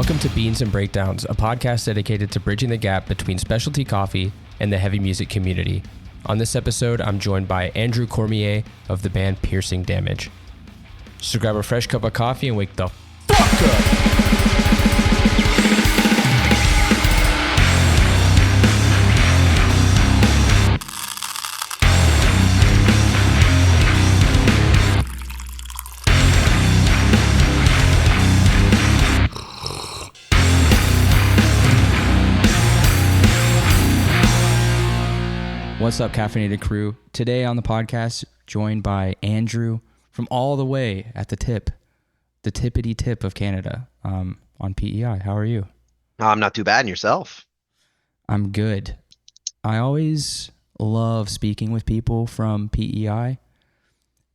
Welcome to Beans and Breakdowns, a podcast dedicated to bridging the gap between specialty coffee and the heavy music community. On this episode, I'm joined by Andrew Cormier of the band Piercing Damage. So grab a fresh cup of coffee and wake the fuck up! What's up, caffeinated crew? Today on the podcast, joined by Andrew from all the way at the tippity tip of Canada, on PEI. How are you? I'm not too bad. And yourself? I'm good. I always love speaking with people from PEI.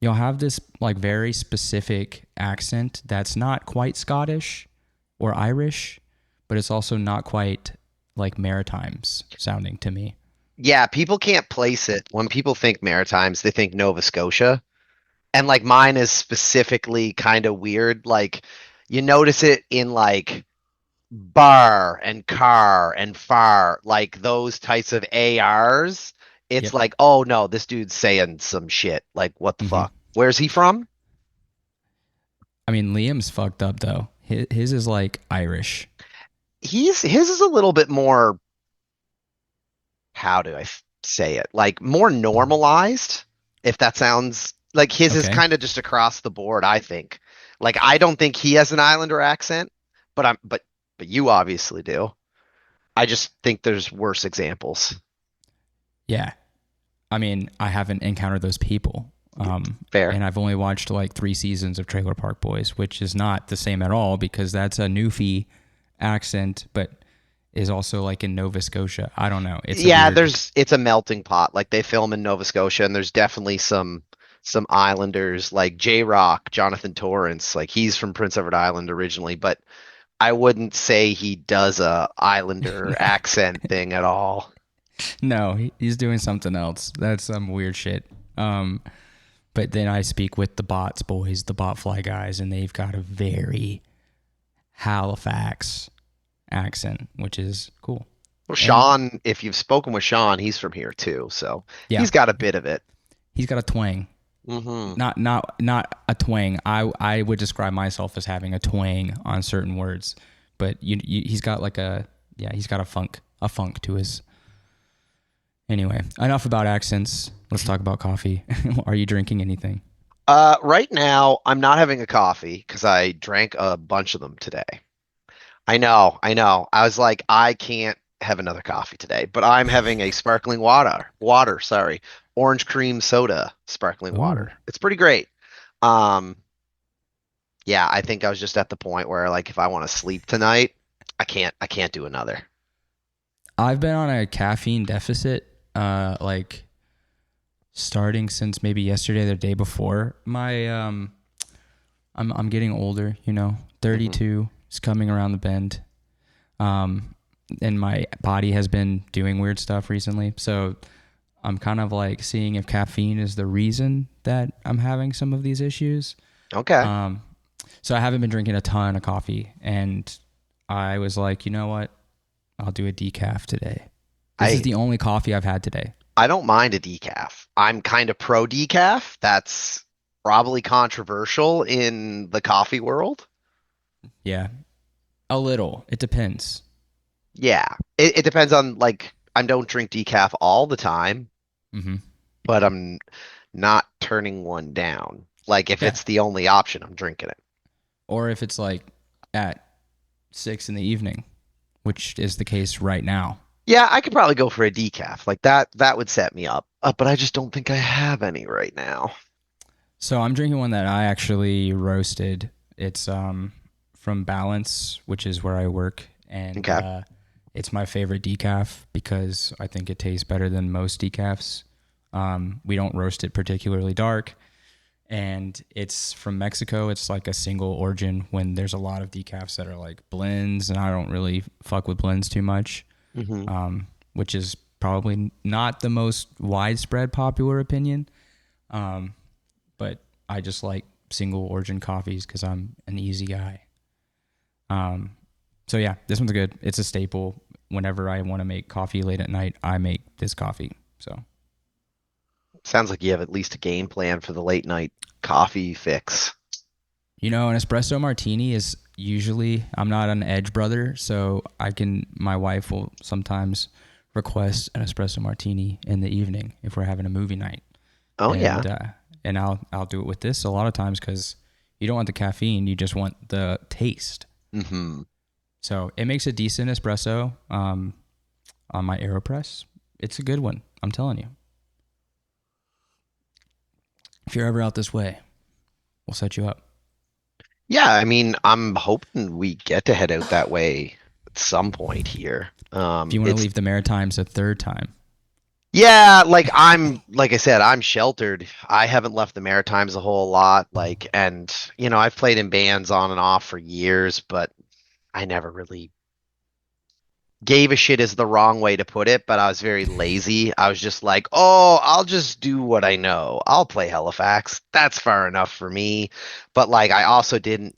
You'll have this like very specific accent that's not quite Scottish or Irish, but it's also not quite like Maritimes sounding to me. Yeah, people can't place it. When people think Maritimes, they think Nova Scotia. And like mine is specifically kind of weird. Like you notice it in like bar and car and far, like those types of ARs. It's like, oh no, this dude's saying some shit. Like what the fuck? Where's he from? I mean, Liam's fucked up though. His is like Irish. His is a little bit more, how do I say it? Like more normalized, if that sounds like his is kind of just across the board, I think. Like I don't think he has an Islander accent, but you obviously do. I just think there's worse examples. Yeah. I mean, I haven't encountered those people. Fair. And I've only watched like 3 seasons of Trailer Park Boys, which is not the same at all because that's a Newfie accent, but is also like in Nova Scotia. I don't know. It's a melting pot. Like they film in Nova Scotia, and there's definitely some Islanders like J-Rock, Jonathan Torrance. Like he's from Prince Edward Island originally, but I wouldn't say he does a Islander accent thing at all. No, he's doing something else. That's some weird shit. But then I speak with the Bots boys, the Botfly guys, and they've got a very Halifax accent, which is cool. Well, Sean, if you've spoken with Sean, he's from here too, so he's got a bit of it. He's got a twang. Not a twang. I would describe myself as having a twang on certain words, but he's got like he's got a funk to his. Anyway, enough about accents. Let's talk about coffee. Are you drinking anything? Right now, I'm not having a coffee because I drank a bunch of them today. I know. I was like, I can't have another coffee today, but I'm having a sparkling orange cream soda sparkling water. It's pretty great. Yeah, I think I was just at the point where like, if I want to sleep tonight, I can't do another. I've been on a caffeine deficit, like starting since maybe yesterday or the day before. My, I'm getting older, 32. It's coming around the bend. And my body has been doing weird stuff recently. So I'm kind of like seeing if caffeine is the reason that I'm having some of these issues. Okay. So I haven't been drinking a ton of coffee, and I was like, you know what? I'll do a decaf today. This is the only coffee I've had today. I don't mind a decaf. I'm kind of pro decaf. That's probably controversial in the coffee world. Yeah, a little. It depends. Yeah, it depends on, like, I don't drink decaf all the time, but I'm not turning one down. Like, if it's the only option, I'm drinking it. Or if it's like at 6 in the evening, which is the case right now. Yeah, I could probably go for a decaf. Like that would set me up. But I just don't think I have any right now. So I'm drinking one that I actually roasted. It's from Balance, which is where I work, and it's my favorite decaf because I think it tastes better than most decafs. We don't roast it particularly dark, and it's from Mexico. It's like a single origin when there's a lot of decafs that are like blends, and I don't really fuck with blends too much, which is probably not the most widespread popular opinion. But I just like single origin coffees because I'm an easy guy. So yeah, this one's good. It's a staple. Whenever I want to make coffee late at night, I make this coffee. So Sounds like you have at least a game plan for the late night coffee fix. an espresso martini is usually, I'm not an edge brother, so my wife will sometimes request an espresso martini in the evening if we're having a movie night. Oh and, yeah. And I'll do it with this a lot of times because you don't want the caffeine, you just want the taste. Mm-hmm. So it makes a decent espresso on my AeroPress. It's a good one, I'm telling you. If you're ever out this way, we'll set you up. Yeah, I mean, I'm hoping we get to head out that way at some point here. If you want to leave the Maritimes a third time. Yeah, like I said, I'm sheltered. I haven't left the Maritimes a whole lot. And I've played in bands on and off for years, but I never really gave a shit is the wrong way to put it, but I was very lazy. I was just like, oh, I'll just do what I know. I'll play Halifax. That's far enough for me. But I also didn't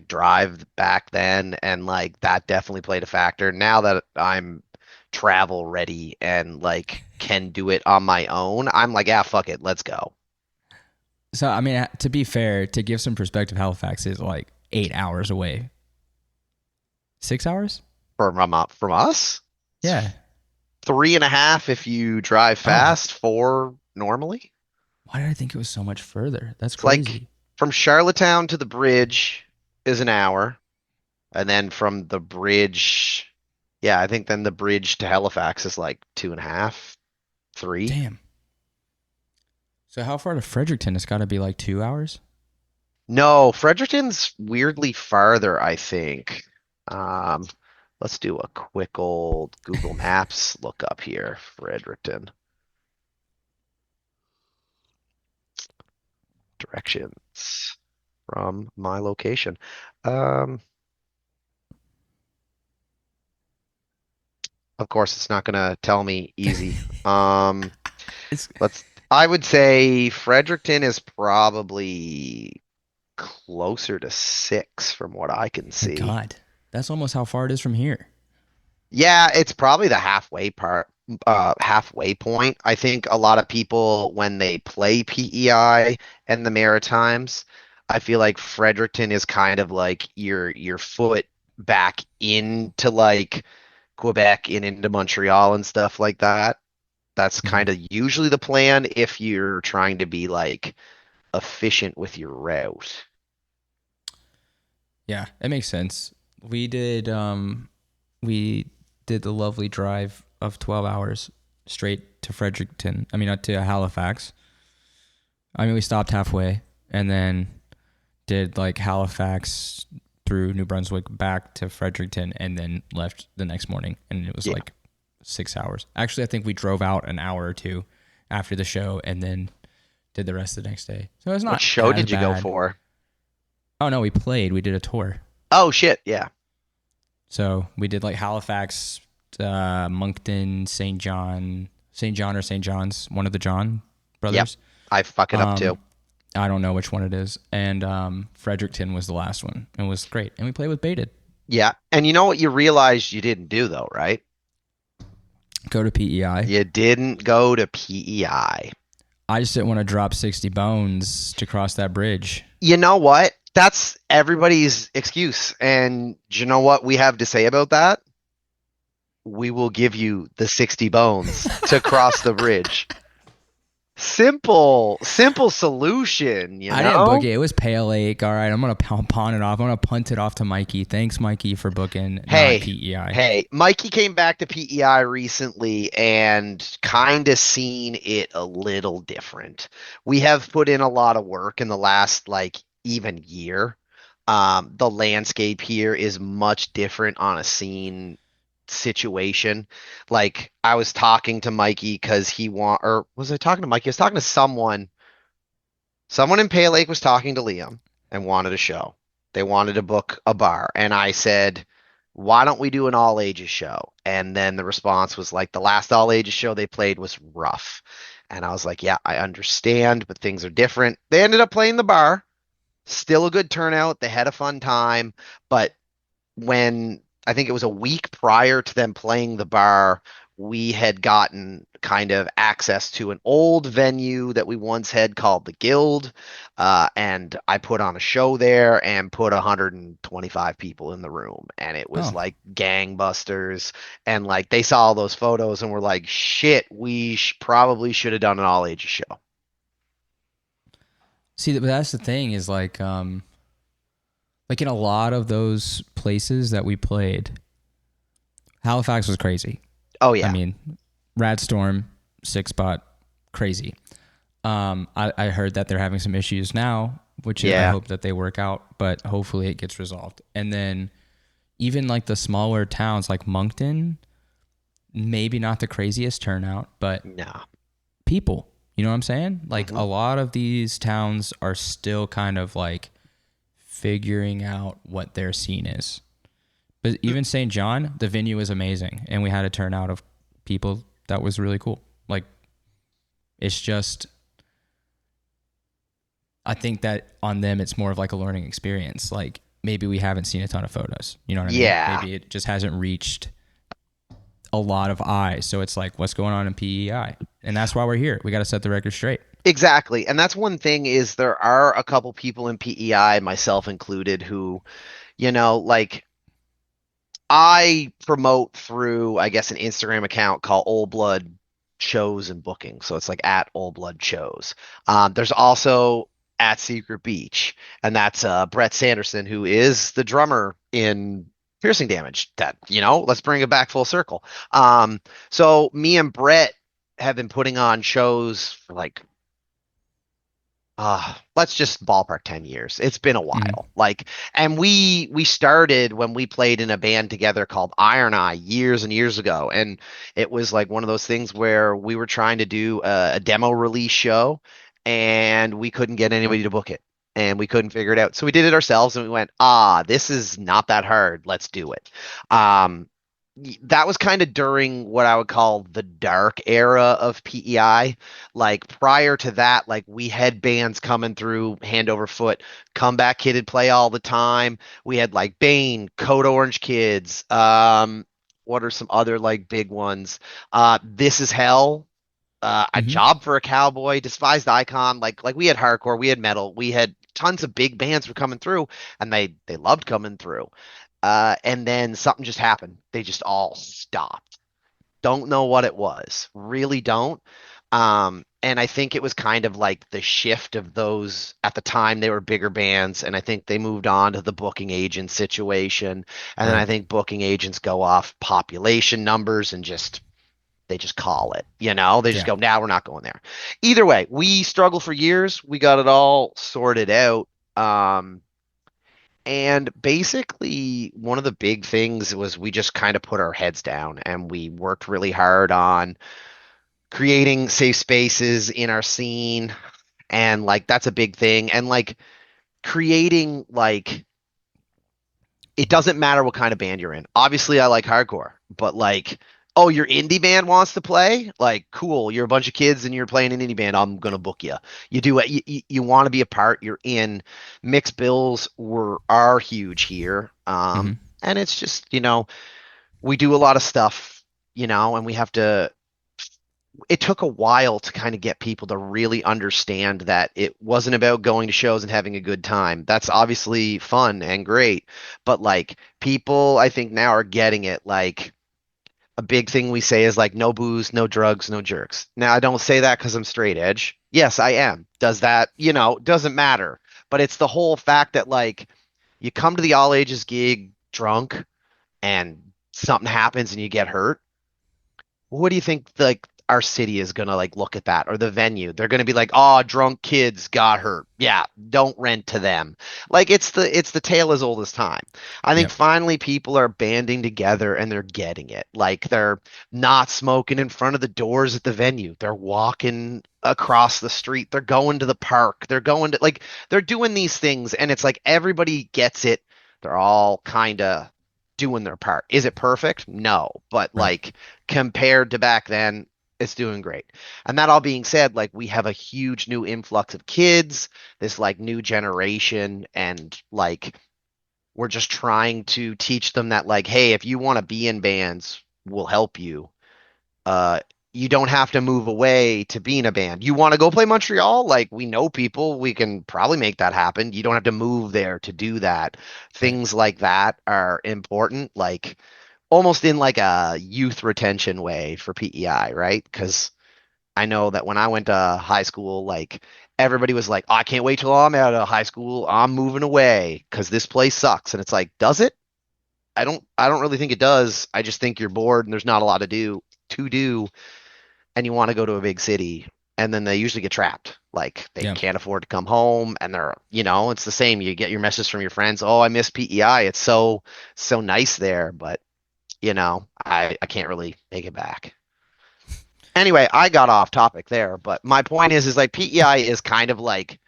drive back then, and that definitely played a factor. Now that I'm travel ready and can do it on my own, I'm like, yeah, fuck it, let's go. So I mean, to be fair, to give some perspective, Halifax is 8 hours away. 6 hours? From us? Yeah. 3.5 if you drive fast, 4 normally. Why did I think it was so much further? That's It's crazy. from Charlottetown to the bridge is an hour. And then from the bridge, yeah, I think then the bridge to Halifax is 2.5, 3. Damn. So how far to Fredericton? It's got to be 2 hours? No, Fredericton's weirdly farther, I think. Let's do a quick old Google Maps look up here. Fredericton. Directions from my location. Of course, it's not gonna tell me easy. I would say Fredericton is probably closer to 6 from what I can see. God, that's almost how far it is from here. Yeah, it's probably the halfway point. I think a lot of people, when they play PEI and the Maritimes, I feel like Fredericton is kind of your foot back into Quebec and into Montreal and stuff like that. That's kind of usually the plan if you're trying to be efficient with your route. Yeah, it makes sense. We did the lovely drive of 12 hours straight to Fredericton. I mean, not to Halifax. I mean, we stopped halfway and then did Halifax through New Brunswick back to Fredericton and then left the next morning. And it was 6 hours. Actually, I think we drove out an hour or two after the show and then did the rest the next day. So it's not. What show did you bad. go for? Oh no, we played. We did a tour. Oh shit, yeah. So we did Halifax, Moncton, St. John or St. John's, one of the John brothers. Yep. I fuck it up too. I don't know which one it is. And Fredericton was the last one. It was great. And we played with Baited. Yeah. And you know what you realized you didn't do though, right? Go to PEI. You didn't go to PEI. I just didn't want to drop 60 bones to cross that bridge. You know what? That's everybody's excuse. And do you know what we have to say about that? We will give you the 60 bones to cross the bridge. Simple solution, you know? I didn't book it. It was Pale Lake. All right, I'm going to pawn it off. I'm going to punt it off to Mikey. Thanks, Mikey, for booking PEI. Hey, Mikey came back to PEI recently and kind of seen it a little different. We have put in a lot of work in the last, even year. The landscape here is much different on a scene situation. I was talking to Mikey because was I talking to Mikey? I was talking to someone in Pale Lake was talking to Liam and wanted a show. They wanted to book a bar, and I said, why don't we do an all ages show? And then the response was the last all ages show they played was rough. And I was like, yeah, I understand, but things are different. They ended up playing the bar, still a good turnout. They had a fun time, but when I think it was a week prior to them playing the bar, we had gotten kind of access to an old venue that we once had called the Guild. And I put on a show there and put 125 people in the room. And it was Oh, like gangbusters. And like they saw all those photos and were like, shit, we probably should have done an all ages show. see, but that's the thing is like in a lot of those places that we played, Halifax was crazy. Oh, I yeah. mean, Rad Storm, six spot, crazy. I heard that they're having some issues now, which I Yeah. hope that they work out, but hopefully it gets resolved. And then even like the smaller towns like Moncton, maybe not the craziest turnout, but No. people, you know what I'm saying? Like Hmm. a lot of these towns are still kind of like figuring out what their scene is. But even St. John, the venue was amazing, and we had a turnout of people that was really cool. Like, it's just, I think that on them, it's more of like a learning experience. Like, maybe we haven't seen a ton of photos. You know what I mean? Yeah. Maybe it just hasn't reached a lot of eyes. So it's like, what's going on in PEI? And that's why we're here. We got to set the record straight. Exactly. And that's one thing is there are a couple people in PEI, myself included, who, like I promote through, I guess, an Instagram account called Old Blood Shows and Booking. So it's like at Old Blood Shows. There's also at Secret Beach, and that's Brett Sanderson, who is the drummer in Piercing Damage. That, let's bring it back full circle. So me and Brett have been putting on shows for like let's just ballpark 10 years. It's been a Mm-hmm. while. Like, and we started when we played in a band together called Iron Eye years and years ago. And it was like one of those things where we were trying to do a demo release show and we couldn't get anybody to book it. And we couldn't figure it out. So we did it ourselves and we went, this is not that hard. Let's do it. Um, that was kind of during what I would call the dark era of PEI. Like prior to that, like we had bands coming through hand over foot. Comeback Kid would play all the time. We had like Bane, Code Orange Kids. What are some other like big ones? This Is Hell. A Mm-hmm. Job for a Cowboy, Despised Icon. Like we had hardcore, we had metal, we had tons of big bands were coming through, and they loved coming through. And then something just happened. They just all stopped. Don't know what it was. Really don't. And I think it was kind of like the shift of those at the time they were bigger bands, and I think they moved on to the booking agent situation. And then I Right. think booking agents go off population numbers and they just call it, they just Yeah. go, now we're not going there. Either way, we struggled for years. We got it all sorted out. And basically, one of the big things was we just kind of put our heads down and we worked really hard on creating safe spaces in our scene. And like, that's a big thing. And like, creating, like, it doesn't matter what kind of band you're in. Obviously, I like hardcore, but like, oh, your indie band wants to play? Like, cool. You're a bunch of kids and you're playing an indie band. I'm gonna book you. You do it. You want to be a part. You're in. Mixed bills are huge here. Mm-hmm. And it's just we do a lot of stuff, and we have to. It took a while to kind of get people to really understand that it wasn't about going to shows and having a good time. That's obviously fun and great, but like people, I think now are getting it. Like a big thing we say is like no booze, no drugs, no jerks. Now I don't say that because I'm straight edge. Yes, I am. Does that, doesn't matter. But it's the whole fact that like you come to the all ages gig drunk and something happens and you get hurt. What do you think like our city is gonna like look at that or the venue? They're gonna be like, oh, drunk kids got hurt. Yeah, don't rent to them. Like it's the tale as old as time. I think Yep. finally people are banding together and they're getting it. Like they're not smoking in front of the doors at the venue. They're walking across the street. They're going to the park. They're going to like they're doing these things and it's like everybody gets it. They're all kind of doing their part. Is it perfect? No, but Right. like compared to back then, it's doing great. And that all being said, like we have a huge new influx of kids, this like new generation, and like we're just trying to teach them that like, hey, if you want to be in bands, we'll help you. Uh, you don't have to move away to be in a band. You want to go play Montreal? Like, we know people, we can probably make that happen. You don't have to move there to do that. Right. Things like that are important, like almost in like a youth retention way for PEI, right? Because I know that when I went to high school, like everybody was like, oh, I can't wait till I'm out of high school. I'm moving away because this place sucks. And it's like, does it? I don't really think it does. I just think you're bored and there's not a lot to do, and you want to go to a big city. And then they usually get trapped. Like they Yeah. can't afford to come home and it's the same. You get your message from your friends, oh, I miss PEI. It's so nice there, but I can't really make it back. Anyway, I got off topic there, but my point is like PEI is kind of like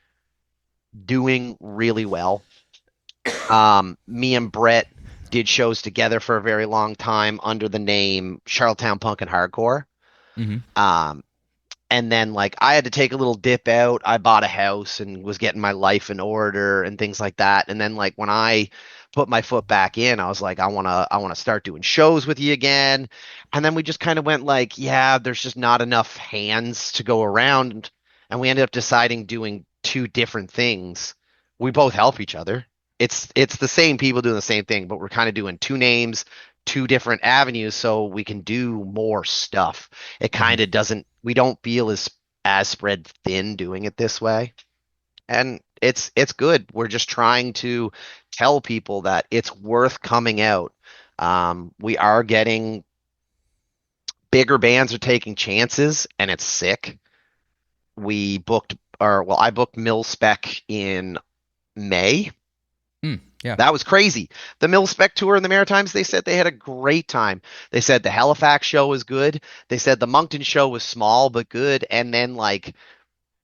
doing really well. Me and Brett did shows together for a very long time under the name Charlottetown Punk and Hardcore. Mm-hmm. Um, and then like I had to take a little dip out. I bought a house and was getting my life in order and things like that. And then like when I put my foot back in, I was like, I want to start doing shows with you again. And then we just kind of went like, yeah, there's just not enough hands to go around. And we ended up deciding doing two different things. We both help each other. It's the same people doing the same thing, but we're kind of doing two names, two different avenues so we can do more stuff. It Mm-hmm. kind of doesn't we don't feel as spread thin doing it this way. And it's good. We're just trying to tell people that it's worth coming out. We are getting bigger bands are taking chances and it's sick. I booked Mill Spec in May. Yeah. That was crazy. The Mill Spec tour in the Maritimes, they said they had a great time. They said the Halifax show was good. They said the Moncton show was small but good. And then like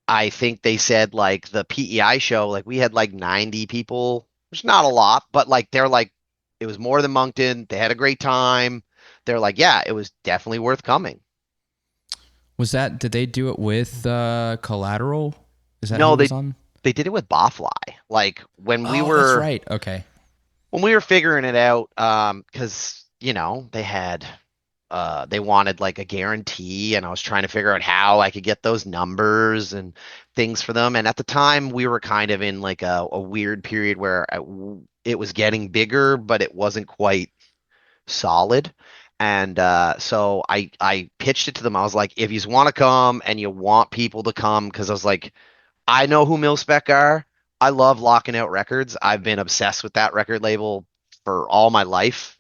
I think they said like the PEI show, like we had like 90 people. It's not a lot, but like they're like it was more than Moncton. They had a great time. They're like, yeah, it was definitely worth coming. Did they do it with Collateral? Is that No, who they was on? they did it with Bawfly. Like when we Oh, that's were right. Okay. when we were figuring it out, because they wanted like a guarantee, and I was trying to figure out how I could get those numbers and things for them. And at the time, we were kind of in like a weird period where it was getting bigger, but it wasn't quite solid. And so I pitched it to them. I was like, if you want to come and you want people to come, because I was like, I know who Millspec are. I love Locking Out Records. I've been obsessed with that record label for all my life.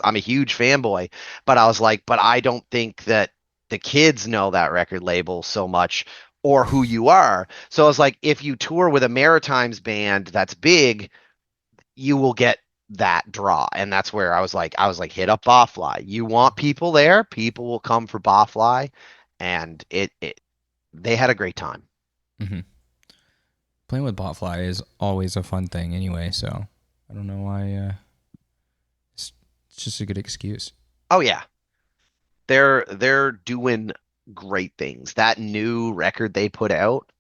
I'm a huge fanboy, but I was like, but I don't think that the kids know that record label so much or who you are. So I was like, if you tour with a Maritimes band that's big, you will get that draw. And that's where I was like, hit up Bawfly. You want people there, people will come for Bawfly. And they had a great time. Mm-hmm. Playing with Botfly is always a fun thing anyway, so I don't know why. It's just a good excuse. Oh yeah. They're doing great things. That new record they put out,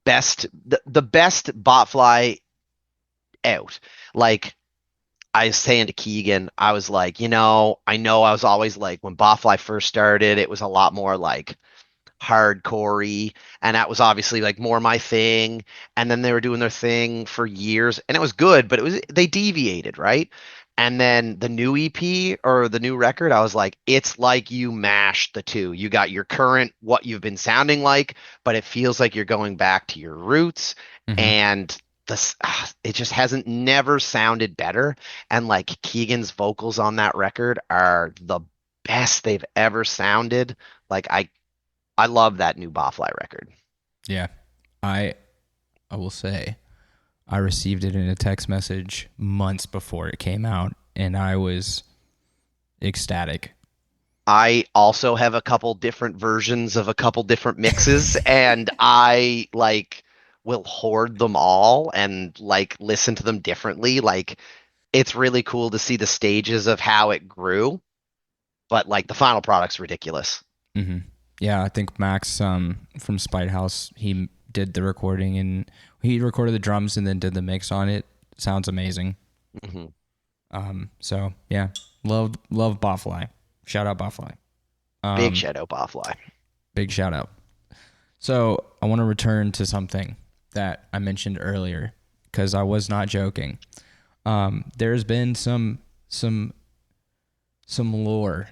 the best Botfly out. Like I was saying to Keegan, I was like, I know I was always like when Botfly first started, it was a lot more like hardcorey, and that was obviously like more my thing. And then they were doing their thing for years, and it was good, but they deviated, right? And then the new EP or the new record, I was like, it's like you mashed the two. You got your current, what you've been sounding like, but it feels like you're going back to your roots. Mm-hmm. And it just hasn't never sounded better. And like Keegan's vocals on that record are the best they've ever sounded. Like I love that new Bawfly record. Yeah, I I will say I received it in a text message months before it came out, and I was ecstatic. I also have a couple different versions of a couple different mixes, and I like will hoard them all and like listen to them differently. Like it's really cool to see the stages of how it grew, but like the final product's ridiculous. Hmm. Yeah, I think Max from Spite House, he did the recording and he recorded the drums and then did the mix on it. Sounds amazing. Hmm. So yeah, love Botfly. Shout out Botfly. Big shadow Botfly. Big shout out. So I want to return to something that I mentioned earlier because I was not joking. There's been some lore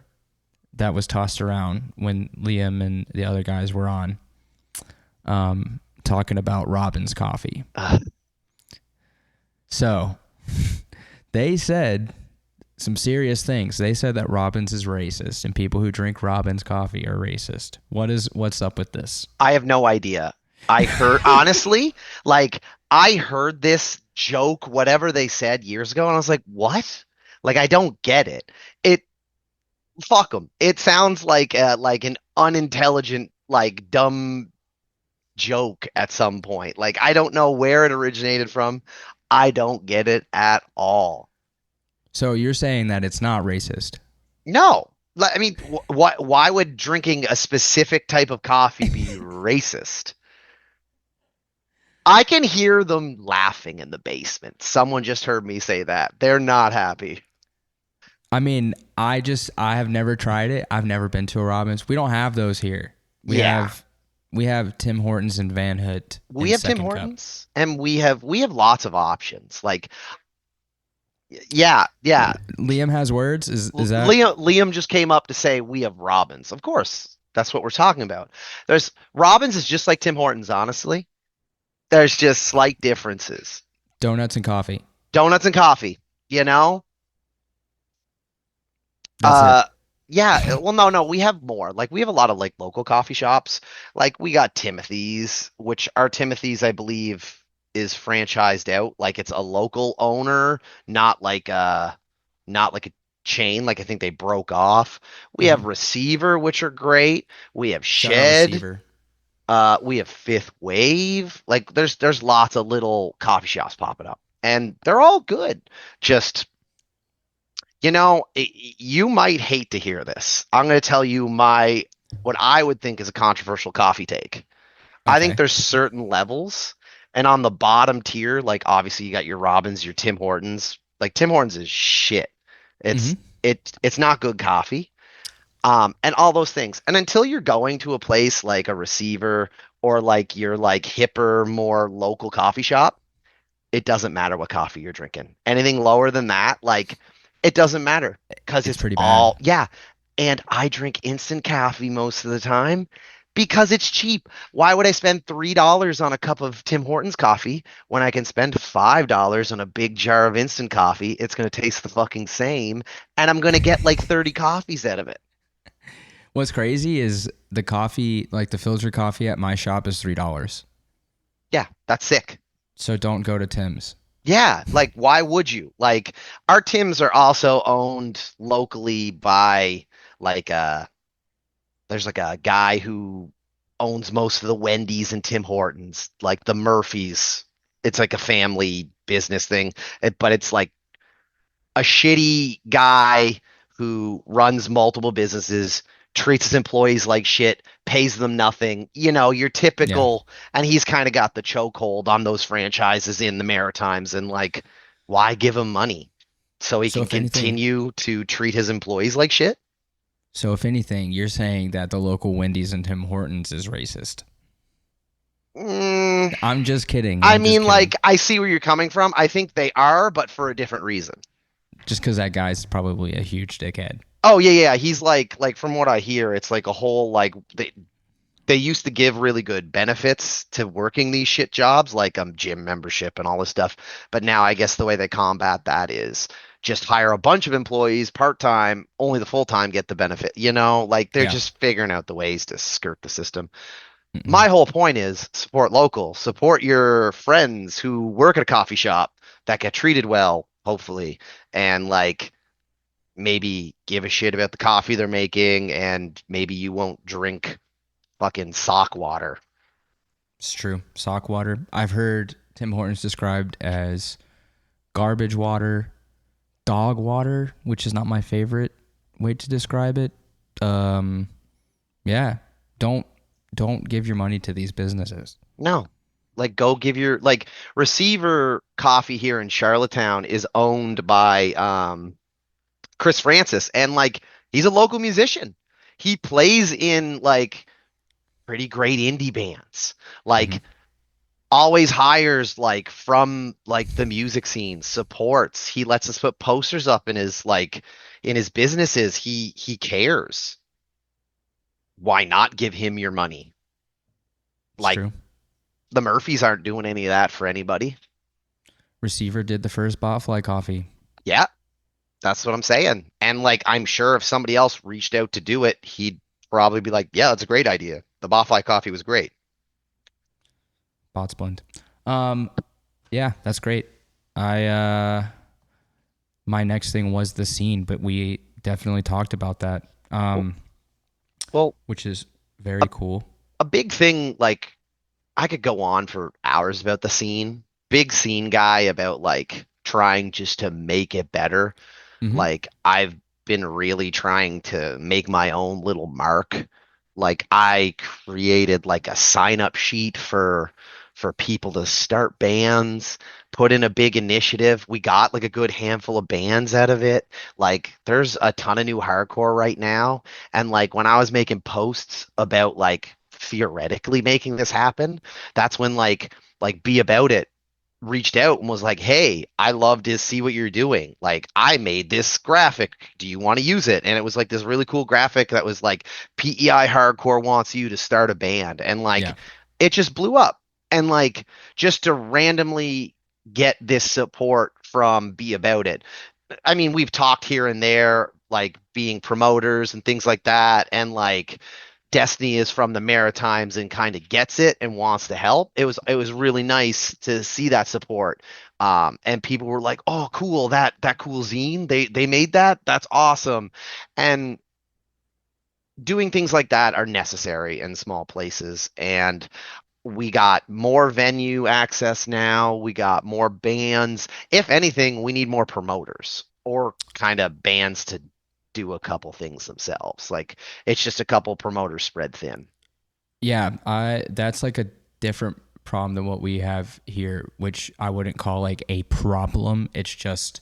that was tossed around when Liam and the other guys were on, talking about Robin's coffee. So they said some serious things. They said that Robin's is racist and people who drink Robin's coffee are racist. What's up with this? I have no idea. I heard, honestly, like, I heard this joke, whatever they said years ago, and I was like, what? Like, I don't get it. Fuck them. It sounds like an unintelligent, like, dumb joke at some point. Like, I don't know where it originated from. I don't get it at all. So you're saying that it's not racist? No. I mean, why would drinking a specific type of coffee be racist? I can hear them laughing in the basement. Someone just heard me say that. They're not happy. I mean, I have never tried it. I've never been to a Robin's. We don't have those here. We have Tim Hortons and Van Hoot. We have Tim Hortons, and we have lots of options. Like, yeah. Liam has words. Is that Liam just came up to say we have Robin's? Of course, that's what we're talking about. There's Robin's is just like Tim Hortons, honestly. There's just slight differences. Donuts and coffee. Donuts and coffee. You know. That's it. Yeah, well, no, we have more. Like, we have a lot of, like, local coffee shops. Like, we got Timothy's, which our Timothy's, I believe, is franchised out. Like, it's a local owner, not like a chain. Like, I think they broke off. We have Receiver, which are great. We have Shed. We have Fifth Wave. Like, there's lots of little coffee shops popping up, and they're all good. Just, you know, you might hate to hear this. I'm going to tell you what I would think is a controversial coffee take. Okay. I think there's certain levels, and on the bottom tier, like, obviously you got your Robins, your Tim Hortons. Like, Tim Hortons is shit. It's not good coffee. And all those things. And until you're going to a place like a Receiver or like your like hipper, more local coffee shop, it doesn't matter what coffee you're drinking. Anything lower than that, like, it doesn't matter because it's pretty all bad. Yeah. And I drink instant coffee most of the time because it's cheap. Why would I spend $3 on a cup of Tim Hortons coffee when I can spend $5 on a big jar of instant coffee? It's going to taste the fucking same, and I'm going to get like 30 coffees out of it. What's crazy is the coffee, like the filter coffee at my shop is $3. Yeah, that's sick. So don't go to Tim's. Yeah, like, why would you? Like, our Tim's are also owned locally by like there's like a guy who owns most of the Wendy's and Tim Hortons, like the Murphys. It's like a family business thing, but it's like a shitty guy who runs multiple businesses, treats his employees like shit, pays them nothing. You know, your typical, and he's kind of got the chokehold on those franchises in the Maritimes, and like, why give him money? So he can continue to treat his employees like shit? So if anything, you're saying that the local Wendy's and Tim Hortons is racist. I'm just kidding. I mean, like, I see where you're coming from. I think they are, but for a different reason. Just because that guy's probably a huge dickhead. Oh, yeah. He's like from what I hear, it's like a whole, like, they used to give really good benefits to working these shit jobs, like gym membership and all this stuff. But now I guess the way they combat that is just hire a bunch of employees part-time, only the full-time get the benefit. You know, like, they're just figuring out the ways to skirt the system. My whole point is support local, support your friends who work at a coffee shop that get treated well, hopefully, and like, maybe give a shit about the coffee they're making, and maybe you won't drink fucking sock water. It's true. Sock water. I've heard Tim Hortons described as garbage water, dog water, which is not my favorite way to describe it. Yeah. Don't give your money to these businesses. No. Like go give your like Receiver Coffee here in Charlottetown is owned by Chris Francis, and like he's a local musician. He plays in like pretty great indie bands. Hmm. Like always hires like from like the music scene, supports. He lets us put posters up in his businesses. He cares. Why not give him your money? It's Like true. the Murphys aren't doing any of that for anybody. Receiver did the first Botfly coffee. Yeah, that's what I'm saying. And like I'm sure if somebody else reached out to do it, he'd probably be like, "Yeah, that's a great idea. The Botfly coffee was great." Bots blend. Um, yeah, that's great. I my next thing was the scene, but we definitely talked about that. Well, well, Which is very a, cool. a big thing like I could go on for hours about the scene. Big scene guy about like trying just to make it better. Hmm. Like I've been really trying to make my own little mark. Like I created like a sign up sheet for people to start bands, put in a big initiative. We got like a good handful of bands out of it. Like there's a ton of new hardcore right now. And like when I was making posts about like theoretically making this happen, that's when like Be About It reached out and was like, "Hey, I love to see what you're doing. Like, I made this graphic. Do you want to use it?" And it was like this really cool graphic that was like PEI Hardcore wants you to start a band, and Yeah. like it just blew up. And like just to randomly get this support from Be About It. I mean, we've talked here and there, like being promoters and things like that, and like Destiny is from the Maritimes and kind of gets it and wants to help. It was really nice to see that support. And people were like, "Oh, cool! That cool zine they made that. That's awesome." And doing things like that are necessary in small places. And we got more venue access now. We got more bands. If anything, we need more promoters or kind of bands to do a couple things themselves. Like it's just a couple promoters spread thin. Yeah, I that's like a different problem than what we have here, which I wouldn't call like a problem. It's just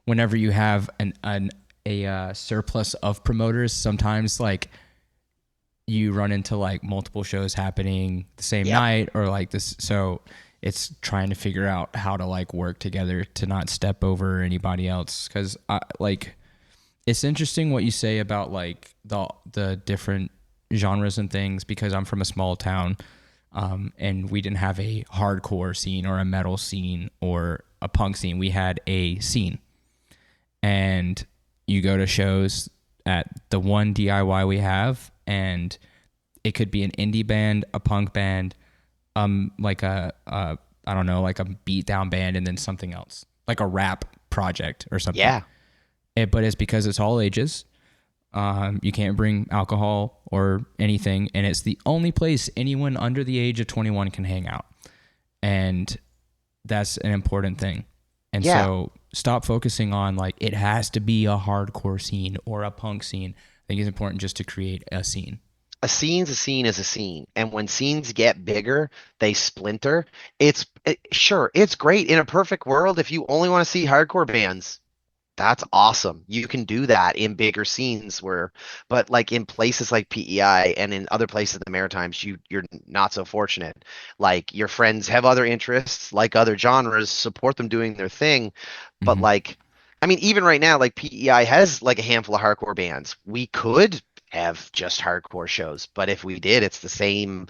whenever you have a surplus of promoters, sometimes like you run into like multiple shows happening the same Yep. night or like this. So it's trying to figure out how to like work together to not step over anybody else. Cause like, it's interesting what you say about like the different genres and things because I'm from a small town, and we didn't have a hardcore scene or a metal scene or a punk scene. We had a scene, and you go to shows at the one DIY we have, and it could be an indie band, a punk band, like a I don't know, like a beat down band, and then something else, like a rap project or something. Yeah. But it's because it's all ages. You can't bring alcohol or anything, and it's the only place anyone under the age of 21 can hang out, and that's an important thing. And Yeah. so stop focusing on like it has to be a hardcore scene or a punk scene. I think it's important just to create a scene. A scene's a scene is a scene. And when scenes get bigger, they splinter. Sure, it's great in a perfect world if you only want to see hardcore bands. That's awesome. You can do that in bigger scenes but like in places like PEI and in other places in the Maritimes, you're not so fortunate. Like your friends have other interests, like other genres, support them doing their thing. But Hmm. like, I mean, even right now, like PEI has like a handful of hardcore bands. We could have just hardcore shows, but if we did, it's the same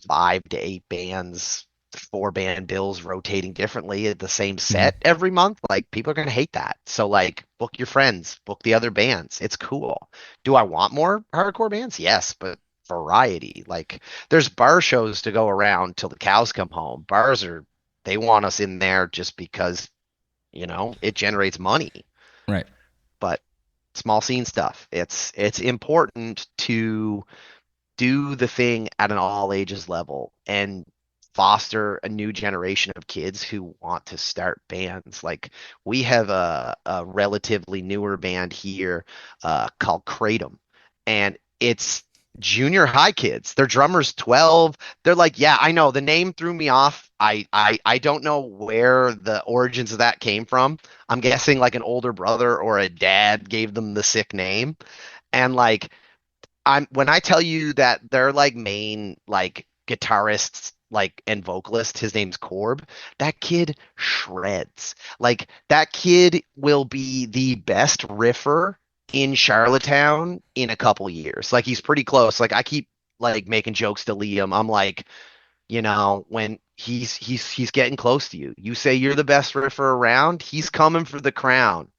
5 to 8 bands, 4 band bills rotating differently at the same Hmm. set every month. Like people are gonna hate that. So like book your friends, book the other bands. It's cool. Do I want more hardcore bands? Yes, but variety. Like there's bar shows to go around till the cows come home. They want us in there just because, it generates money. Right. But small scene stuff. It's important to do the thing at an all ages level and foster a new generation of kids who want to start bands. Like we have a relatively newer band here called Kratom, and it's junior high kids. Their drummer's 12. They're like, yeah, I know the name threw me off. I don't know where the origins of that came from. I'm guessing like an older brother or a dad gave them the sick name. And like I'm when I tell you that their like main like guitarists like and vocalist, his name's Corb, that kid shreds. Like that kid will be the best riffer in Charlottetown in a couple years. Like he's pretty close. Like I keep like making jokes to Liam. I'm like, when he's getting close to you. You say you're the best riffer around, he's coming for the crown.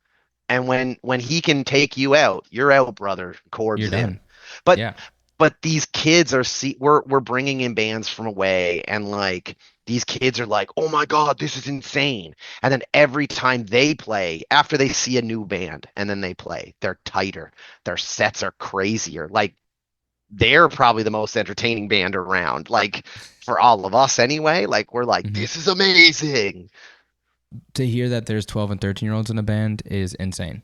And when he can take you out, you're out, brother. Corb's You're in. done. But Yeah. but these kids are we're bringing in bands from away, and like these kids are like, oh my god, this is insane. And then every time they play, after they see a new band and then they play, they're tighter. Their sets are crazier. Like they're probably the most entertaining band around. Like for all of us anyway. Like we're like, Hmm. this is amazing. To hear that there's 12 and 13-year-olds in a band is insane.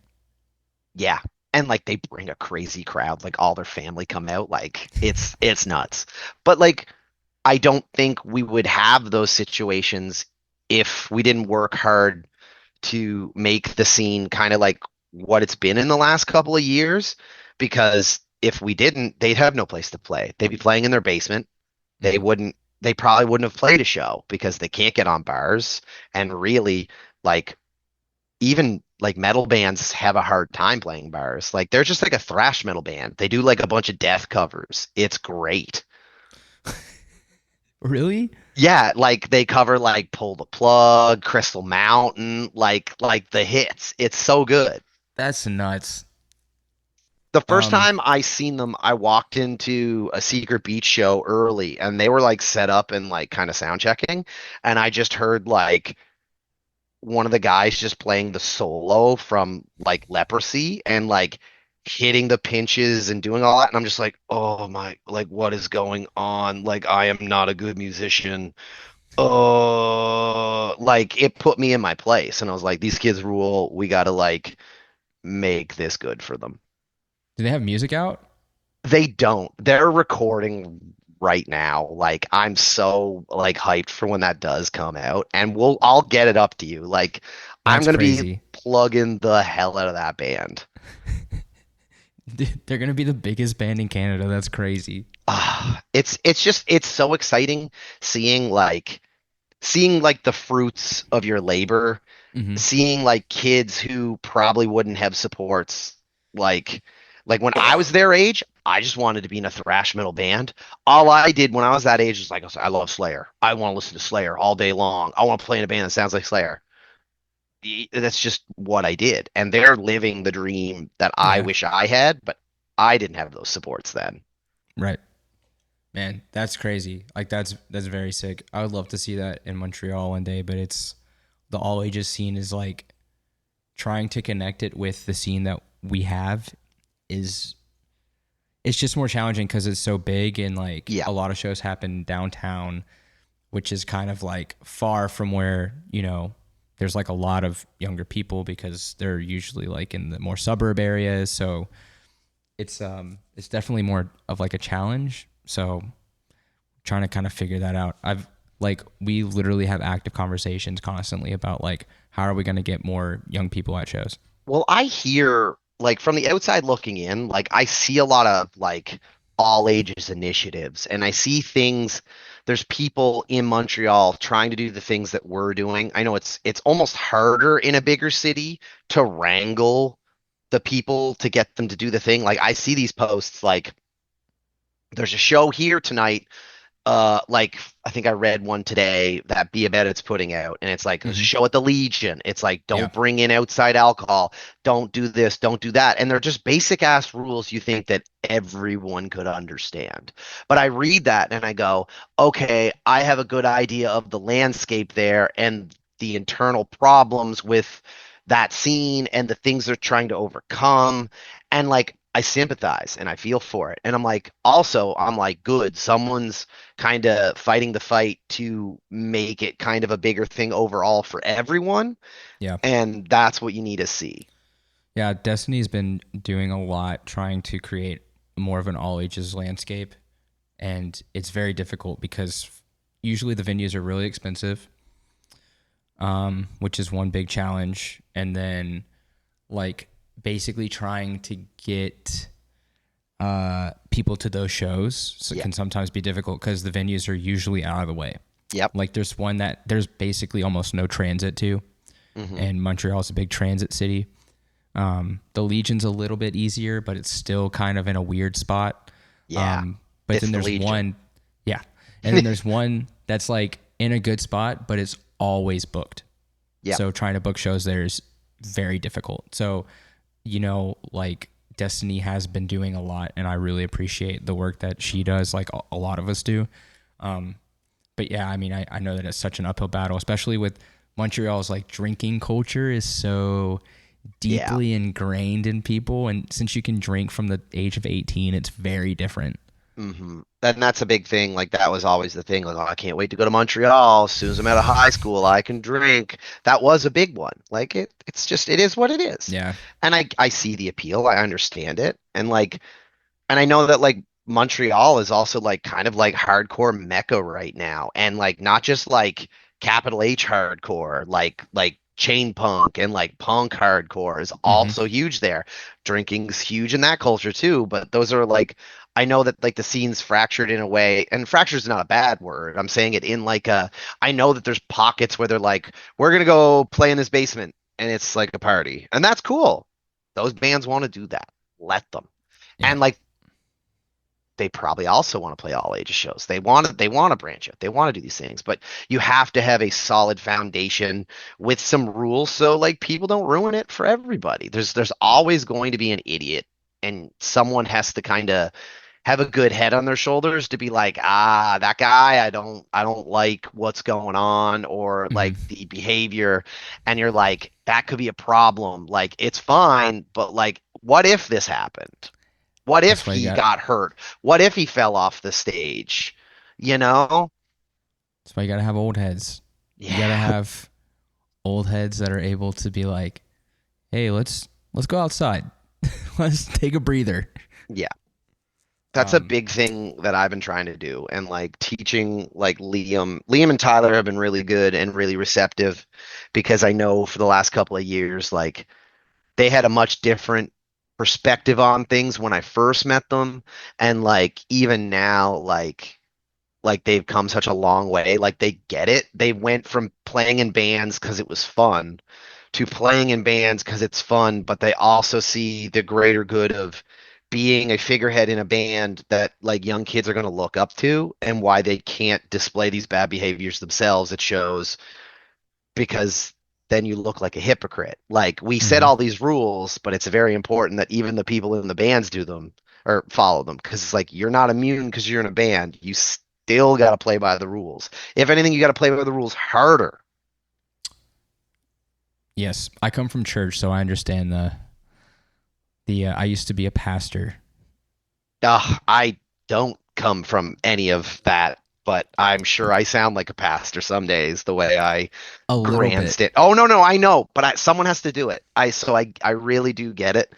Yeah. And like they bring a crazy crowd, like all their family come out, like it's nuts. But like I don't think we would have those situations if we didn't work hard to make the scene kind of like what it's been in the last couple of years. Because if we didn't, they'd have no place to play. They'd be playing in their basement. They Hmm. wouldn't, they probably wouldn't have played a show because they can't get on bars. And really, like even like metal bands have a hard time playing bars. Like they're just like a thrash metal band. They do like a bunch of death covers. It's great. Really? Yeah, like they cover like Pull the Plug, Crystal Mountain, like the hits. It's so good. That's nuts. The first Um, time I seen them, I walked into a Secret Beach show early and they were like set up and like kind of sound checking, and I just heard like one of the guys just playing the solo from like Leprosy and like hitting the pinches and doing all that, and I'm just like, oh my, like what is going on? Like I am not a good musician. Oh, like it put me in my place, and I was like, these kids rule. We got to like make this good for them. do they have music out? They don't. They're recording right now. Like I'm so like hyped for when that does come out, and I'll get it up to you. Like I'm That's gonna be crazy. plugging the hell out of that band. They're gonna be the biggest band in Canada. That's crazy. It's just it's so exciting seeing like the fruits of your labor, Hmm. seeing like kids who probably wouldn't have supports like when I was their age, I just wanted to be in a thrash metal band. All I did when I was that age was like, I love Slayer. I want to listen to Slayer all day long. I want to play in a band that sounds like Slayer. That's just what I did. And they're living the dream that I Yeah. wish I had, but I didn't have those supports then. Right. Man, that's crazy. Like that's very sick. I would love to see that in Montreal one day, but it's the all ages scene is like trying to connect it with the scene that we have is it's just more challenging because it's so big and like Yeah. a lot of shows happen downtown, which is kind of like far from where, there's like a lot of younger people because they're usually like in the more suburb areas. So it's definitely more of like a challenge. So trying to kind of figure that out. We literally have active conversations constantly about like how are we going to get more young people at shows. Well, I hear like from the outside looking in, like I see a lot of like all ages initiatives, and I see things. There's people in Montreal trying to do the things that we're doing. I know it's almost harder in a bigger city to wrangle the people to get them to do the thing. Like I see these posts like there's a show here tonight, like I think I read one today that Be About It's putting out, and it's like there's a Hmm. show at the Legion. It's like Yeah. don't bring in outside alcohol, don't do this, don't do that, and they're just basic ass rules you think that everyone could understand. But I read that and I go, okay, I have a good idea of the landscape there and the internal problems with that scene and the things they're trying to overcome, and like I sympathize and I feel for it. And I'm like, also, I'm like, good, someone's kind of fighting the fight to make it kind of a bigger thing overall for everyone. Yeah. And that's what you need to see. Yeah. Destiny's been doing a lot trying to create more of an all ages landscape, and it's very difficult because usually the venues are really expensive, which is one big challenge, and then like basically trying to get people to those shows can sometimes be difficult because the venues are usually out of the way. Yep. Like there's one that there's basically almost no transit to, and Montreal's a big transit city. The Legion's a little bit easier, but it's still kind of in a weird spot. Yeah. But then there's one, and then there's one that's like in a good spot, but it's always booked. Yeah. So trying to book shows there is very difficult. So, like Destiny has been doing a lot, and I really appreciate the work that she does, like a lot of us do. But yeah, I mean, I know that it's such an uphill battle, especially with Montreal's like drinking culture is so deeply ingrained in people. And since you can drink from the age of 18, it's very different. Mm-hmm. And that's a big thing. Like that was always the thing. Like, oh, I can't wait to go to Montreal. As soon as I'm out of high school, I can drink. That was a big one. Like it's just, it is what it is. Yeah. And I see the appeal. I understand it. And I know that like Montreal is also like kind of like hardcore mecca right now. And like, not just like capital H hardcore, like chain punk and like punk hardcore is also huge there. Drinking's huge in that culture too. But those are like, I know that like the scene's fractured in a way, and fracture is not a bad word. I'm saying it in like I know that there's pockets where they're like, we're going to go play in this basement and it's like a party, and that's cool. Those bands want to do that. Let them. Yeah. And like, they probably also want to play all ages shows. They want to branch out. They want to do these things, but you have to have a solid foundation with some rules. So like people don't ruin it for everybody. There's always going to be an idiot, and someone has to kind of have a good head on their shoulders to be like, that guy, I don't like what's going on, or like the behavior. And you're like, that could be a problem. Like, it's fine, but like, what if this happened? What if he got hurt? What if he fell off the stage? That's why you gotta have old heads. Yeah. You gotta have old heads that are able to be like, hey, let's go outside. Let's take a breather. Yeah. That's a big thing that I've been trying to do. And like teaching like Liam and Tyler have been really good and really receptive, because I know for the last couple of years, like they had a much different perspective on things when I first met them. And like, even now, like they've come such a long way. Like they get it. They went from playing in bands because it was fun to playing in bands because it's fun, but they also see the greater good of being a figurehead in a band that like young kids are going to look up to, and why they can't display these bad behaviors themselves at shows, because then you look like a hypocrite. Like, we set all these rules, but it's very important that even the people in the bands do them or follow them, because it's like, you're not immune because you're in a band. You still got to play by the rules. If anything, you got to play by the rules harder. Yes, I come from church, so I understand the I used to be a pastor. I don't come from any of that, but I'm sure I sound like a pastor some days, the way I granced it. Oh, no, I know, but someone has to do it. I really do get it.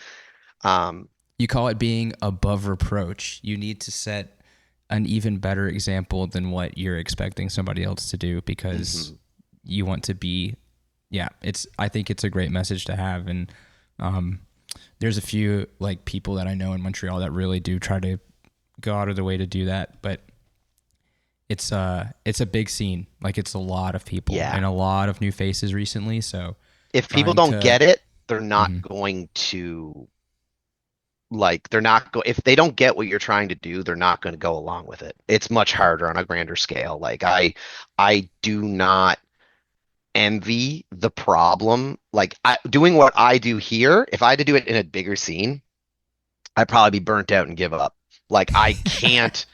You call it being above reproach. You need to set an even better example than what you're expecting somebody else to do, because you want to be, I think it's a great message to have. And, there's a few like people that I know in Montreal that really do try to go out of their way to do that, but it's a big scene. Like, it's a lot of people and a lot of new faces recently. So if people don't get it, they're not going to if they don't get what you're trying to do, they're not going to go along with it. It's much harder on a grander scale. Like I do not envy the problem. Like, doing what I do here, if I had to do it in a bigger scene, I'd probably be burnt out and give up. Like, I can't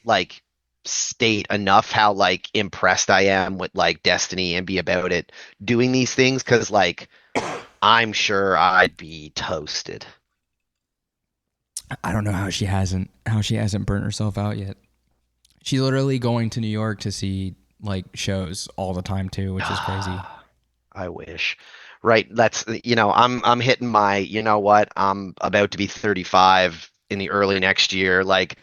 like state enough how like impressed I am with like Destiny and be about it doing these things, because like I'm sure I'd be toasted. I don't know how she hasn't burnt herself out yet. She's literally going to New York to see like shows all the time too, which is crazy. I wish. Right. I'm hitting my, I'm about to be 35. in the early next year. Like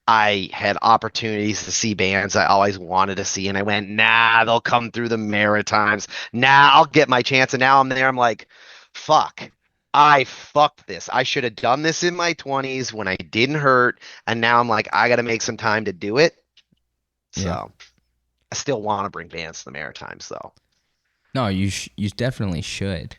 I had opportunities to see bands I always wanted to see, and I went, nah, they'll come through the Maritimes. Nah, I'll get my chance. And now I'm there. I'm like, fuck. I fucked this. I should have done this in my 20s when I didn't hurt. And now I'm like, I got to make some time to do it. Yeah. So I still want to bring bands to the Maritimes, though. No, you definitely should.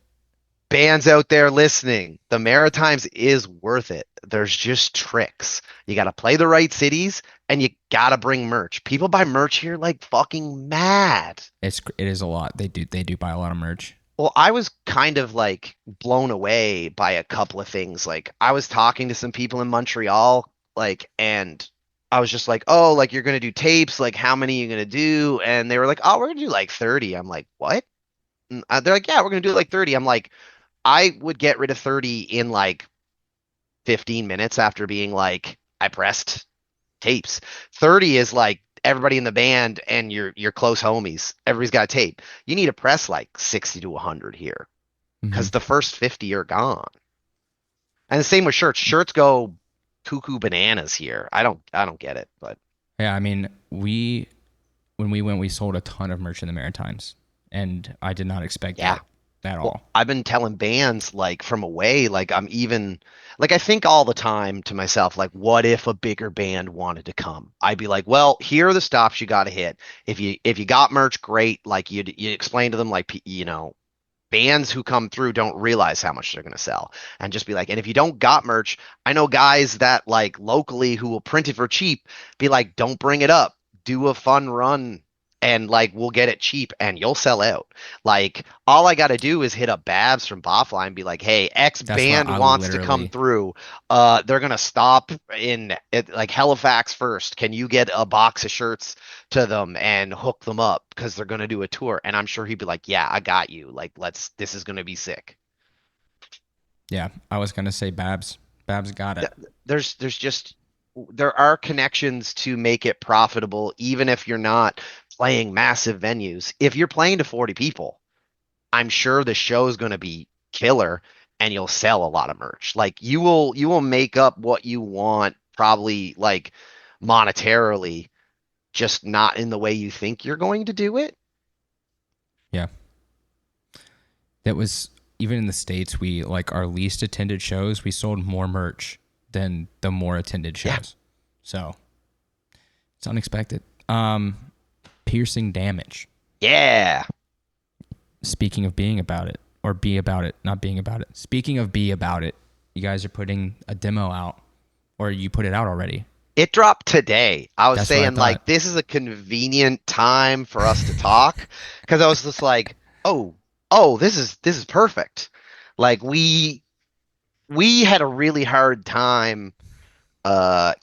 Bands out there listening, the Maritimes is worth it. There's just tricks. You got to play the right cities and you got to bring merch. People buy merch here like fucking mad. It is a lot. They do buy a lot of merch. Well, I was kind of like blown away by a couple of things. Like I was talking to some people in Montreal, like, and I was just like, oh, like you're gonna do tapes, like how many are you gonna do? And they were like, oh, we're gonna do like 30. I'm like, what? And they're like, yeah, we're gonna do like 30. I'm like, I would get rid of 30 in like 15 minutes after being like, I pressed tapes. 30 is like everybody in the band and your close homies. Everybody's got a tape. You need to press like 60 to 100 here Hmm. because the first 50 are gone. And the same with shirts. Shirts go cuckoo bananas here. I don't get it, but Yeah, I mean, when we went, we sold a ton of merch in the Maritimes, and I did not expect yeah. that at Well, all. I've been telling bands like from away, like I'm even like I think all the time to myself, like, what if a bigger band wanted to come? I'd be like, well, here are the stops you got to hit. If you got merch, great. Like you explain to them, like bands who come through don't realize how much they're gonna sell, and just be like, and if you don't got merch, I know guys that like locally who will print it for cheap. Be like, don't bring it up. Do a fun run. And like we'll get it cheap and you'll sell out. Like all I got to do is hit up Babs from Bofline and be like, "Hey, X That's what band I wants to come literally. through. They're gonna stop in like Halifax first. Can you get a box of shirts to them and hook them up because they're gonna do a tour?" And I'm sure he'd be like, "Yeah, I got you. Like, let's. This is gonna be sick." Yeah, I was gonna say Babs. Babs got it. There's just there are connections to make it profitable, even if you're not playing massive venues. If you're playing to 40 people, I'm sure the show's going to be killer and you'll sell a lot of merch. Like you will make up what you want probably like monetarily, just not in the way you think you're going to do it. Yeah, that was even in the States. We like our least attended shows. We sold more merch than the more attended Yeah. shows. So it's unexpected. Piercing damage. Yeah. Speaking of being about it, or be about it, not being about it. Speaking of be about it, you guys are putting a demo out, or you put it out already. It dropped today. I was That's what I saying like thought. this is a convenient time for us to talk because I was just like, oh, this is perfect. Like we had a really hard time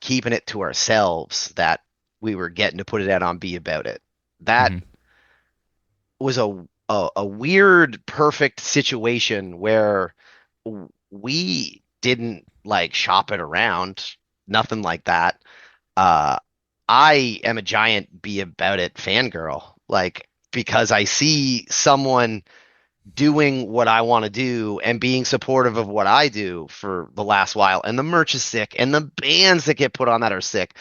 keeping it to ourselves that we were getting to put it out on Be About It. That Hmm. was a weird perfect situation where we didn't like shop it around, nothing like that. Uh I am a giant Be About It fangirl, like because I see someone doing what I want to do and being supportive of what I do for the last while. And the merch is sick, and the bands that get put on that are sick.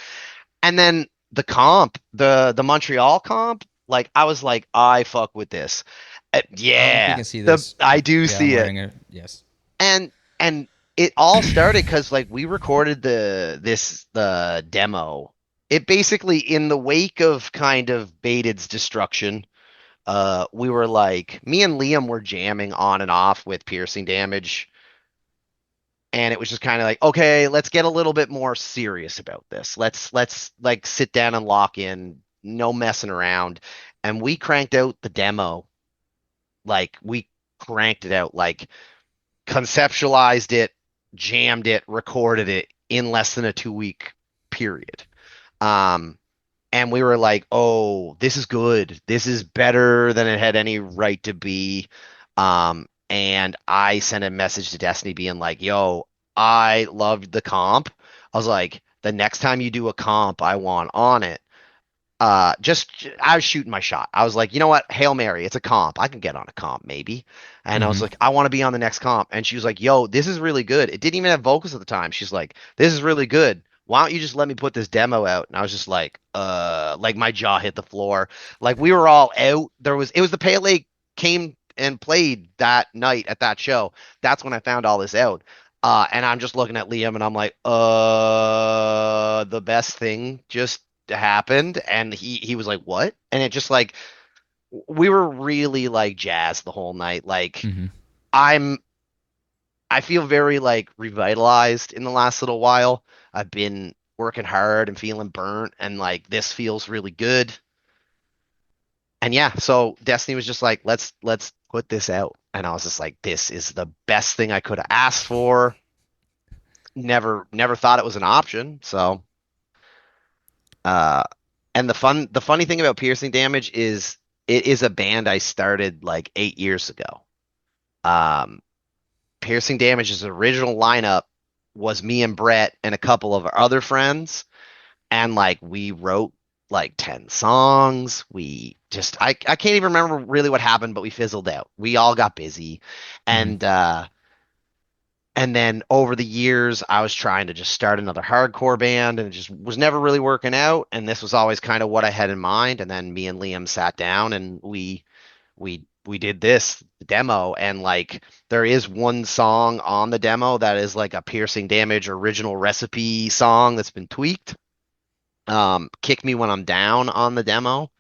And then the comp, the Montreal comp, like I was like, I fuck with this. I don't know if you Yeah, can see the this. I do Yeah, I'm see it, wearing it. Yes. and it all started because like we recorded the demo. It basically in the wake of kind of Baited's destruction. We were like, me and Liam were jamming on and off with piercing damage, and it was just kind of like, okay, let's get a little bit more serious about this. Let's like sit down and lock in, no messing around. And we cranked out the demo, like we cranked it out, like conceptualized it, jammed it, recorded it in less than a 2 week period. Um, and we were like, "Oh, this is good. This is better than it had any right to be." And I sent a message to Destiny being like, "Yo, I loved the comp." I was like, "The next time you do a comp, I want on it." I was shooting my shot. I was like, you know what? Hail Mary, it's a comp. I can get on a comp maybe. And I was Mm-hmm. like, I want to be on the next comp. And she was like, yo, this is really good. It didn't even have vocals at the time. She's like, this is really good. Why don't you just let me put this demo out? And I was just like my jaw hit the floor. Like we were all out. It was the Pale Lake came and played that night at that show. That's when I found all this out. And I'm just looking at Liam and I'm like, the best thing just happened. And he was like, what? And it just like, we were really like jazzed the whole night. Like Mm-hmm. I'm, I feel very like revitalized in the last little while. I've been working hard and feeling burnt and like this feels really good. And yeah, so Destiny was just like, let's put this out. And I was just like, this is the best thing I could have asked for. Never thought it was an option. So uh and the funny thing about Piercing Damage is it is a band I started like 8 years ago. Um Piercing Damage's original lineup was me and Brett and a couple of our other friends, and like we wrote like 10 songs. I can't even remember really what happened, but we fizzled out. We all got busy. Mm-hmm. And then over the years, I was trying to just start another hardcore band and it just was never really working out. And this was always kind of what I had in mind. And then me and Liam sat down and we did this demo. And like there is one song on the demo that is like a Piercing Damage original recipe song that's been tweaked. Kick Me When I'm Down on the demo.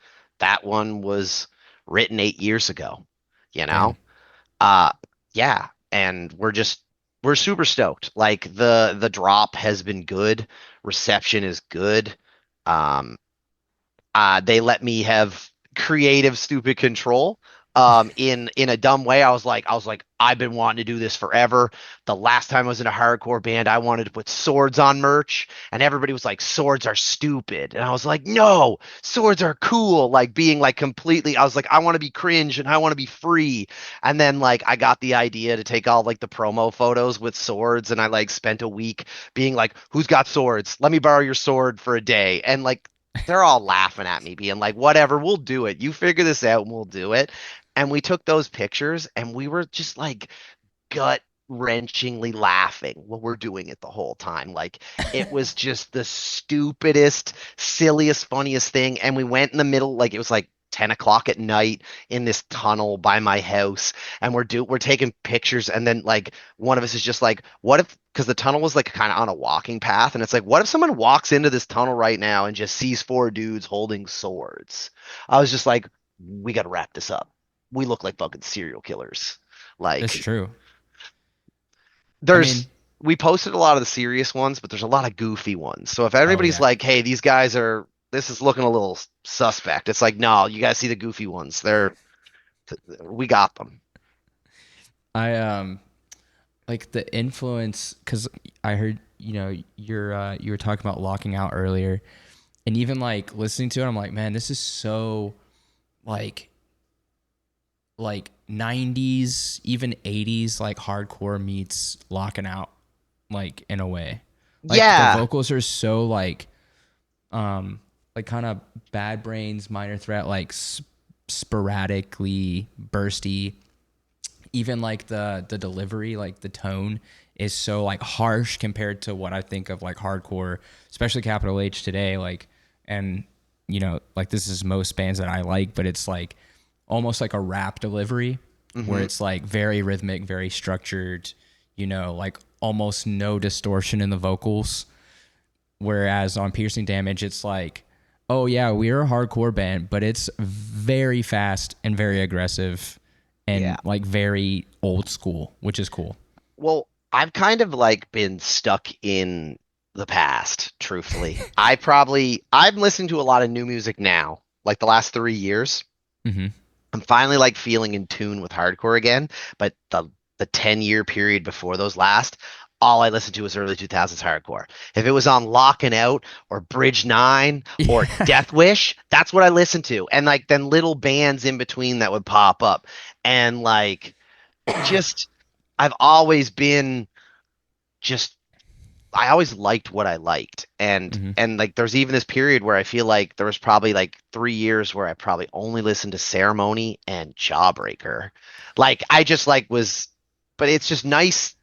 That one was written 8 years ago, you Damn. know? Uh, yeah, and we're super stoked. Like the drop has been good, reception is good. Um, they let me have creative, stupid control. In a dumb way, I was like, I've been wanting to do this forever. The last time I was in a hardcore band, I wanted to put swords on merch, and everybody was like, swords are stupid. And I was like, no, swords are cool. Like being like completely, I was like, I want to be cringe and I want to be free. And then like I got the idea to take all like the promo photos with swords, and I like spent a week being like, who's got swords? Let me borrow your sword for a day. And like they're all laughing at me, being like, whatever, we'll do it. You figure this out and we'll do it. And we took those pictures and we were just like gut wrenchingly laughing while we're doing it the whole time. Like it was just the stupidest, silliest, funniest thing. And we went in the middle, like it was like 10 o'clock at night in this tunnel by my house, and we're taking pictures, and then like one of us is just like, what if, because the tunnel was like kind of on a walking path, and it's like, what if someone walks into this tunnel right now and just sees four dudes holding swords? I was just like, we got to wrap this up. We look like fucking serial killers. It's Like true. I mean, there's we posted a lot of the serious ones, but there's a lot of goofy ones. So if oh everybody's yeah. like, "Hey, these guys are this is looking a little suspect," it's like, "No, you guys see the goofy ones. We got them." I like the influence because I heard you were talking about locking out earlier, and even like listening to it, I'm like, man, this is so like 90s, even 80s, like hardcore meets locking out, like in a way. Like the Yeah. vocals are so like kind of Bad Brains, Minor Threat, like sporadically bursty. Even like the delivery, like the tone is so like harsh compared to what I think of like hardcore, especially Capital H today. Like, and like this is most bands that I like, but it's like almost like a rap delivery where Hmm. it's like very rhythmic, very structured, like almost no distortion in the vocals. Whereas on Piercing Damage, it's like, oh yeah, we're a hardcore band, but it's very fast and very aggressive and Yeah. like very old school, which is cool. Well, I've kind of like been stuck in the past, truthfully. I'm listening to a lot of new music now, like the last 3 years. Mm-hmm. I'm finally like feeling in tune with hardcore again, but the 10-year period before those last, all I listened to was early 2000s hardcore. If it was on Lockin' Out or Bridge 9 or Yeah. Death Wish, that's what I listened to. And like then little bands in between that would pop up. And like just I've always been just I always liked what I liked. Hmm. And like there's even this period where I feel like there was probably like 3 years where I probably only listened to Ceremony and Jawbreaker. Like I just like was, but it's just nice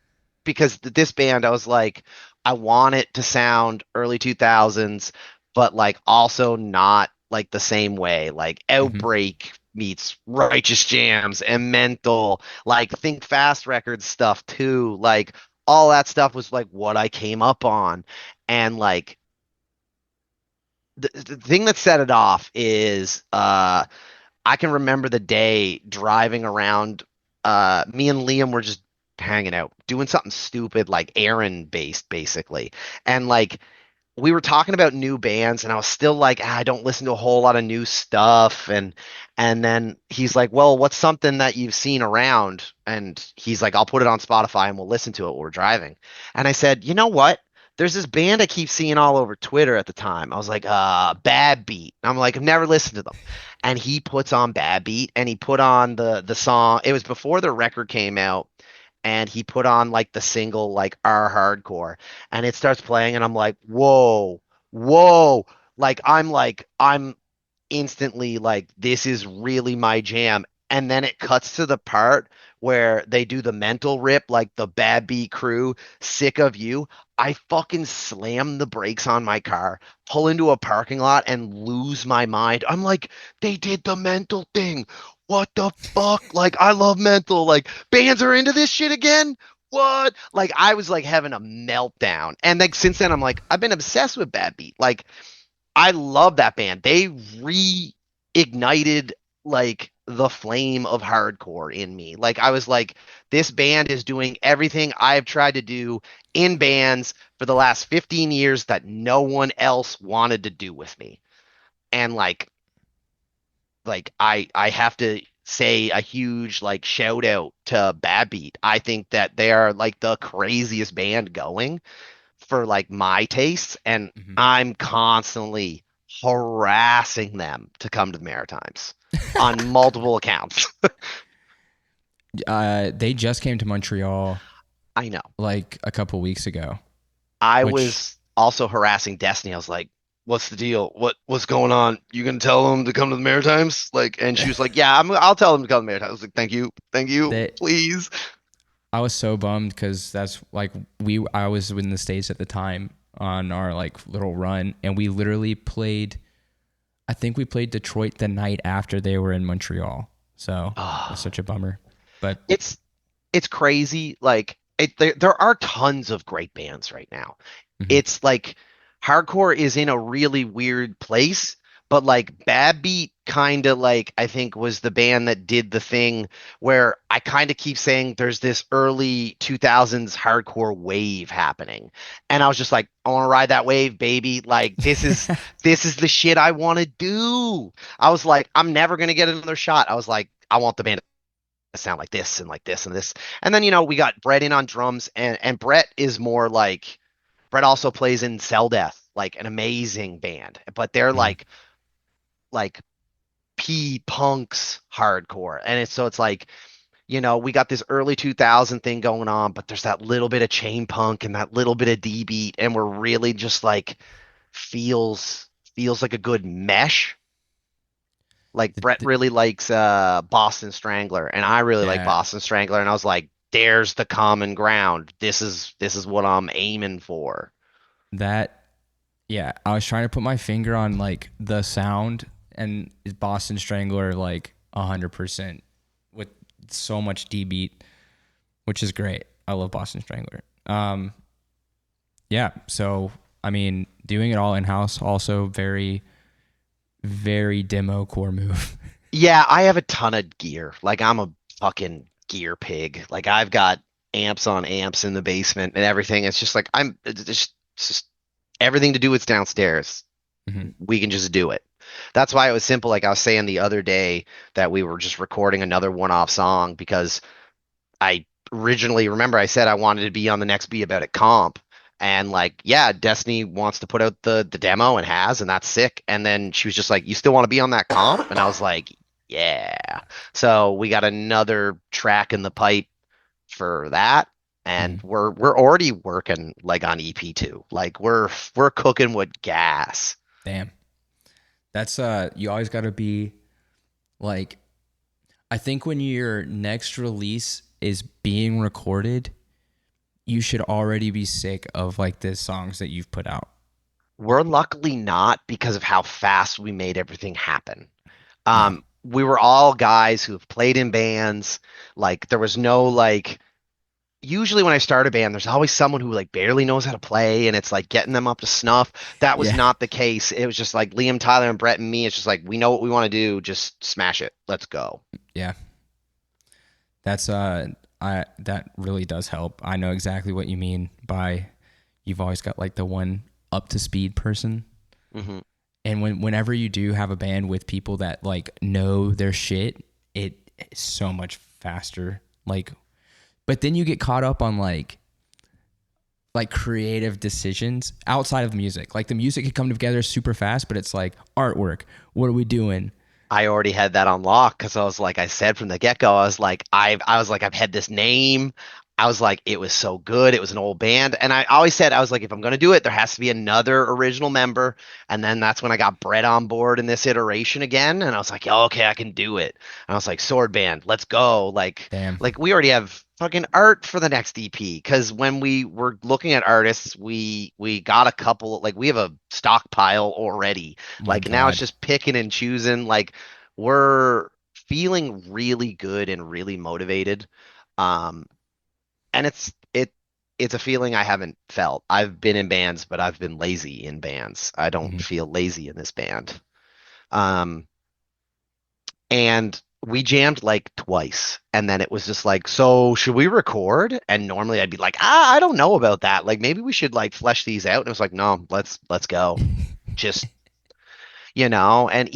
because this band I was like I want it to sound early 2000s, but like also not like the same way. Like Hmm. Outbreak meets Righteous Jams and Mental, like Think Fast Records stuff too. Like all that stuff was like what I came up on. And like the thing that set it off is I can remember the day driving around. Me and Liam were just hanging out, doing something stupid, like errand based, basically. And like we were talking about new bands and I was still like, I don't listen to a whole lot of new stuff. And then he's like, well, what's something that you've seen around? And he's like, I'll put it on Spotify and we'll listen to it while we're driving. And I said, you know what? There's this band I keep seeing all over Twitter at the time. I was like, Bad Beat. I'm like, I've never listened to them. And he puts on Bad Beat and he put on the song. It was before the record came out and he put on like the single like R Hardcore and it starts playing and I'm like, whoa. I'm instantly like, this is really my jam. And then it cuts to the part where they do the mental rip, like the Bad Beat Crew, Sick of You. I fucking slam the brakes on my car, pull into a parking lot, and lose my mind. I'm like, they did the mental thing. What the fuck? Like, I love mental. Like, bands are into this shit again? What? Like, I was like having a meltdown. And like, since then, I'm like, I've been obsessed with Bad Beat. Like, I love that band. They reignited like the flame of hardcore in me. Like I was like, this band is doing everything I've tried to do in bands for the last 15 years that no one else wanted to do with me. And like I have to say a huge like shout out to Bad Beat. I think that they are like the craziest band going for like my tastes, and Hmm. I'm constantly harassing them to come to the Maritimes on multiple accounts. They just came to Montreal I know. like a couple weeks ago, I which was also harassing Destiny. I was like, "What's the deal? What's going on? You gonna tell them to come to the Maritimes?" Like, and she was like, "Yeah, I'll tell them to come to the Maritimes." I was like, thank you, they please." I was so bummed because that's like I was in the States at the time on our like little run, and we literally played. I think we played Detroit the night after they were in Montreal, so it was Ah, such a bummer. But it's it's crazy. Like, there are tons of great bands right now. mhm. It's like hardcore is in a really weird place, but like Bad Beat kind of like I think was the band that did the thing where I kind of keep saying there's this early 2000s hardcore wave happening. And I was just like, I want to ride that wave, baby. Like this is the shit I want to do. I was like, I'm never going to get another shot. I was like, I want the band to sound like this and like this and this. And then we got Brett in on drums, and Brett is more like Brett also plays in Cell Death, like an amazing band, but they're Mhm. like P punks hardcore, and it's like we got this early 2000 thing going on, but there's that little bit of chain punk and that little bit of D beat, and we're really just like feels like a good mesh. Like The- Brett the- really likes Boston Strangler, and I really like yeah, Boston Strangler, and I was like, there's the common ground. This is what I'm aiming for. that yeah, I was trying to put my finger on like the sound, and is Boston Strangler like 100% with so much D beat, which is great. I love Boston Strangler. Yeah, so I mean, doing it all in house also very very demo core move. Yeah, I have a ton of gear. Like I'm a fucking gear pig. Like I've got amps on amps in the basement and everything. It's just like it's just everything to do with downstairs. Hmm. We can just do it. That's why it was simple. Like I was saying the other day that we were just recording another one-off song because I originally remember I said I wanted to be on the next Be About It comp. And like, yeah, Destiny wants to put out the demo and has, and that's sick. And then she was just like, "You still want to be on that comp?" And I was like, "Yeah." So we got another track in the pipe for that. and Mm, we're already working like on EP2. Like we're cooking with gas. damn. That's you always got to be like, I think when your next release is being recorded, you should already be sick of like the songs that you've put out. We're luckily not because of how fast we made everything happen. Yeah. We were all guys who have played in bands. Like there was no like usually when I start a band, there's always someone who like barely knows how to play and it's like getting them up to snuff. That was Yeah. not the case. It was just like Liam, Tyler, and Brett and me. It's just like we know what we want to do. Just smash it. Let's go. Yeah. That's I that really does help. I know exactly what you mean by you've always got like the one up to speed person. Hmm. And whenever you do have a band with people that like know their shit, it is so much faster. Like, but then you get caught up on like creative decisions outside of music. Like the music could come together super fast, but it's like artwork. What are we doing? I already had that on lock because I was like I said from the get-go, I was like I've had this name. I was like it was so good. It was an old band. And I always said I was like if I'm gonna do it, there has to be another original member. And then that's when I got Brett on board in this iteration again. And I was like, oh, okay, I can do it. And I was like, Sword Band, let's go. Damn. Like we already have fucking art for the next EP. Cause when we were looking at artists, we got a couple like we have a stockpile already. Oh my Like now it's God. just picking and choosing. Like we're feeling really good and really motivated. Um, and it's a feeling I haven't felt. I've been in bands, but I've been lazy in bands. I don't Mhm. feel lazy in this band. Um, and we jammed like twice, and then it was just like, so should we record? And normally I'd be like, I don't know about that. Like maybe we should like flesh these out. And it was like, no, let's go. Just and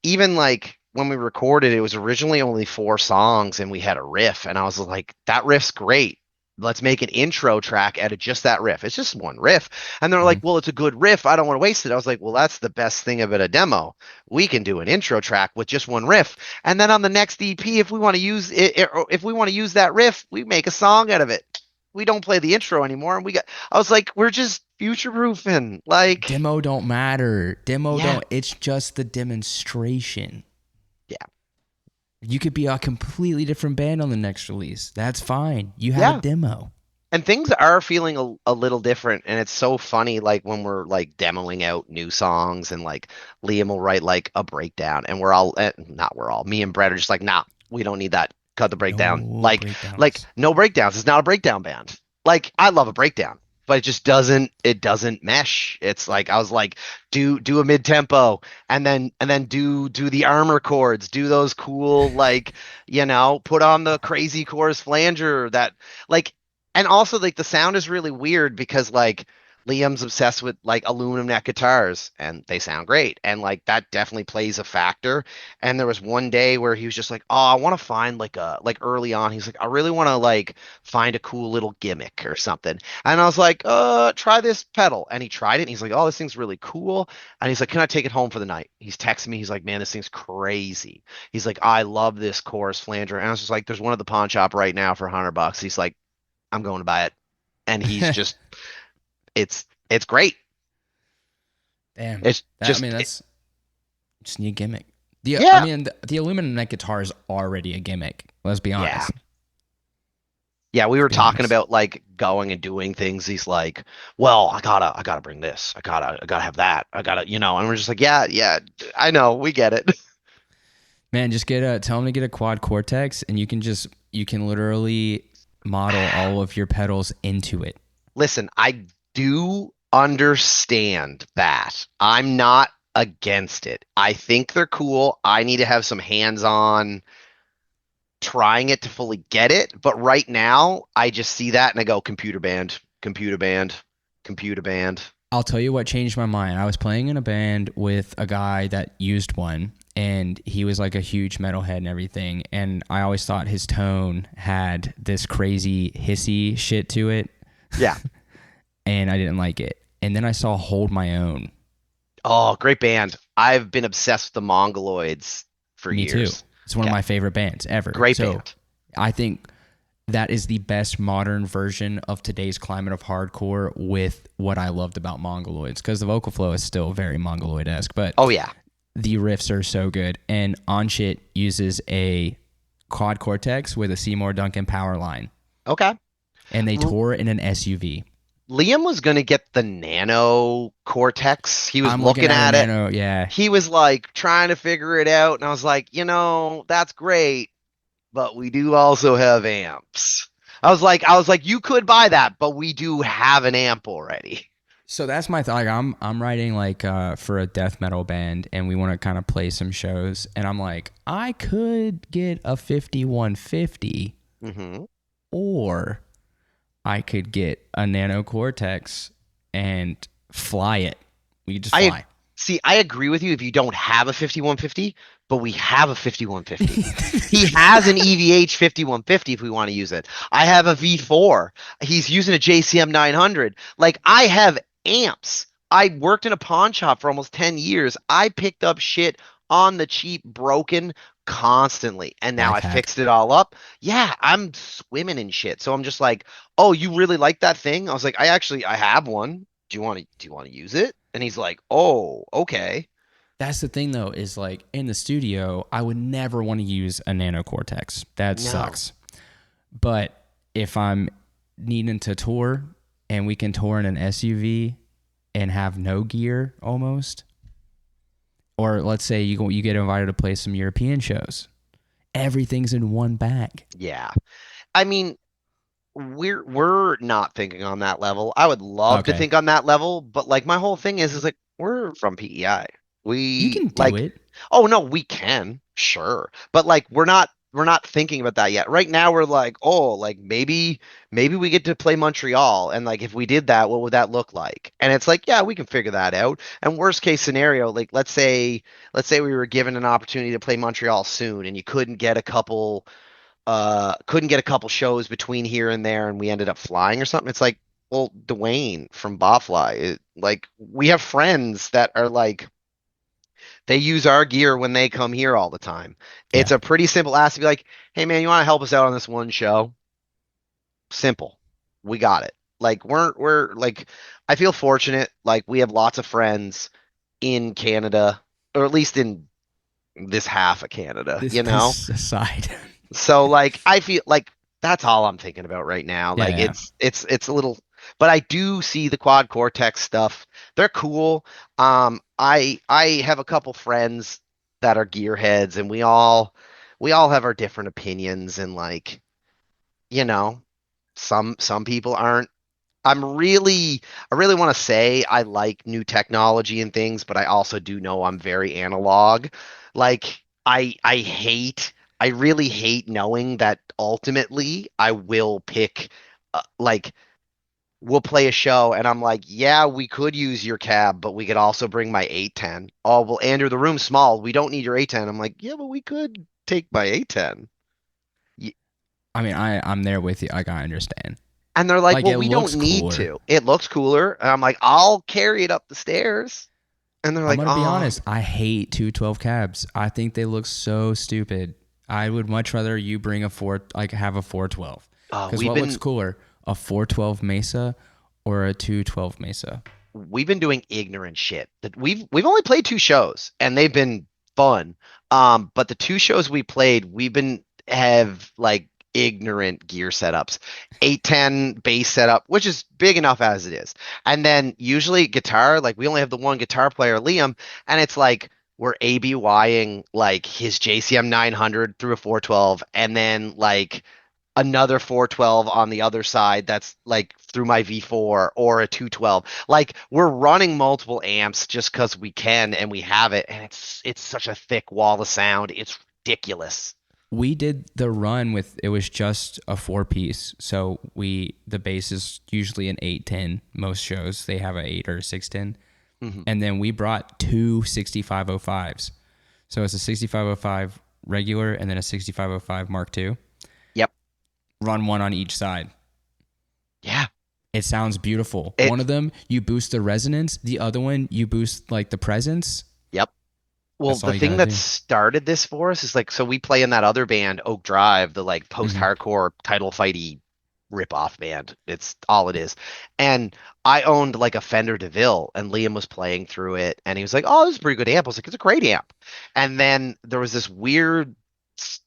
even like when we recorded it was originally only 4 songs and we had a riff and I was like that riff's great, let's make an intro track out of just that riff. It's just one riff. And they're like, Mhm. well, it's a good riff, I don't want to waste it. I was like, well, that's the best thing about a demo. We can do an intro track with just one riff, and then on the next EP, if we want to use it, if we want to use that riff, we make a song out of it. We don't play the intro anymore. And I was like, we're just future proofing. Like, Demo don't matter. Demo yeah, don't. It's just the demonstration. yeah, You could be a completely different band on the next release. That's fine. You had a yeah. demo. And things are feeling a little different, and it's so funny like when we're like demoing out new songs and like Liam will write like a breakdown and we're all not we're all me and Brett are just like nah, we don't need that, cut the breakdown. No Like breakdowns. no breakdowns. It's not a breakdown band. Like I love a breakdown, but it doesn't mesh. It's like I was like do a mid tempo and then do the armor chords, do those cool like put on the crazy chorus flanger that like. And also, like the sound is really weird because like Liam's obsessed with like aluminum neck guitars, and they sound great, and like that definitely plays a factor. And there was one day where he was just like, "Oh, I want to find like early on, he's like, I really want to like find a cool little gimmick or something." And I was like, try this pedal." And he tried it, and he's like, "Oh, this thing's really cool." And he's like, "Can I take it home for the night?" He's texting me. He's like, "Man, this thing's crazy." He's like, "I love this chorus flanger." And I was just like, "There's one at the pawn shop right now for $100." He's like, I'm going to buy it. And he's just it's great. Damn. It's That, I just mean, that's just need a gimmick. I yeah. mean, the aluminum neck guitar is already a gimmick. Let's be Yeah. honest. Yeah, we Let's were be talking honest. about like going and doing things. He's like, "Well, I gotta bring this. I gotta have that. I gotta, and we're just like, "Yeah, yeah, I know. We get it." Man, just tell him to get a quad cortex, and you can literally model all of your pedals into it. Listen, I do understand that. I'm not against it. I think they're cool. I need to have some hands-on trying it to fully get it. But right now, I just see that and I go computer band, computer band, computer band. I'll tell you what changed my mind. I was playing in a band with a guy that used one, and he was like a huge metalhead and everything. And I always thought his tone had this crazy hissy shit to it, Yeah. and I didn't like it. And then I saw Hold My Own. Oh, great band. I've been obsessed with the Mongoloids for Me too. years. It's one of Yeah. my favorite bands ever. Great So band. I think that is the best modern version of today's climate of hardcore with what I loved about Mongoloids, because the vocal flow is still very Mongoloid-esque, but oh yeah, the riffs are so good. And On Shit uses a quad Cortex with a Seymour Duncan power line. Okay. And they tour in an SUV. Liam was going to get the Nano Cortex. He was looking at it. Nano, yeah. He was like trying to figure it out. And I was like, that's great, but we do also have amps. I was like, you could buy that, but we do have an amp already. So that's my thought. Like, I'm writing like for a death metal band, and we want to kind of play some shows. And I'm like, I could get a 5150, or I could get a Nano Cortex and fly it. We could just fly. I agree with you if you don't have a 5150, but we have a 5150. He has an EVH 5150 if we want to use it. I have a V4. He's using a JCM 900. Like, I have amps. I worked in a pawn shop for almost 10 years. I picked up shit on the cheap, broken constantly, and now I fixed it all up. Yeah, I'm swimming in shit. So I'm just like, oh, you really like that thing? I was like, I have one. Do you want to use it? And he's like, oh, okay. That's the thing, though, is like in the studio, I would never want to use a Nano Cortex. That sucks. But if I'm needing to tour, and we can tour in an SUV and have no gear almost, or let's say you get invited to play some European shows, everything's in one bag. Yeah, I mean, we're not thinking on that level. I would love to think on that level, but like my whole thing is like we're from PEI. You can do it. Oh no, we can, sure, but like we're not thinking about that yet. Right now we're like, oh, like maybe we get to play Montreal, and like if we did that, what would that look like? And it's like, yeah, we can figure that out. And worst case scenario, like let's say we were given an opportunity to play Montreal soon, and you couldn't get a couple shows between here and there, and we ended up flying or something. It's like, well, Dwayne from Botfly, like we have friends that are like, they use our gear when they come here all the time. Yeah. It's a pretty simple ask to be like, hey man, you want to help us out on this one show? Simple. We got it. Like we're like, I feel fortunate. Like we have lots of friends in Canada, or at least in this half of Canada, this side. So like, I feel like that's all I'm thinking about right now. Yeah, like it's a little, but I do see the quad Cortex stuff. They're cool. I have a couple friends that are gearheads, and we all have our different opinions, and like, some people aren't. I really want to say I like new technology and things, but I also do know I'm very analog. Like I really hate knowing that ultimately I will pick we'll play a show and I'm like, yeah, we could use your cab, but we could also bring my 810. Oh, well, Andrew, the room's small. We don't need your 810. I'm like, yeah, but we could take my 810. I mean, I'm there with you. Like, I understand. And they're like, well, we don't need to. It looks cooler. And I'm like, I'll carry it up the stairs. And they're like, I'm going to be honest. I hate 212 cabs. I think they look so stupid. I would much rather you bring have a 412. Because what looks cooler? A 412 Mesa or a 212 Mesa? We've been doing ignorant shit. We've only played 2 shows and they've been fun. But the 2 shows we played, have like ignorant gear setups. 810 bass setup, which is big enough as it is. And then usually guitar, like we only have the one guitar player, Liam, and it's like we're ABYing like his JCM 900 through a 412 and then like another 412 on the other side that's like through my V4 or a 212. Like we're running multiple amps just because we can and we have it, and it's such a thick wall of sound. It's ridiculous. We did the run with, it was just a 4-piece. So the bass is usually an 810. Most shows they have a 8 or a 610. Mm-hmm. And then we brought 2 6505s. So it's a 6505 regular and then a 6505 Mark II. Run one on each side. Yeah. It sounds beautiful. One of them, you boost the resonance. The other one, you boost like the presence. Yep. Well, That's the all you thing gotta that do. started this for us is like, so we play in that other band, Oak Drive, the like Hmm. post-hardcore title fighty rip-off band. It's all it is. And I owned like a Fender DeVille, and Liam was playing through it, and he was like, "Oh, this is a pretty good amp." I was like, "It's a great amp." And then there was this weird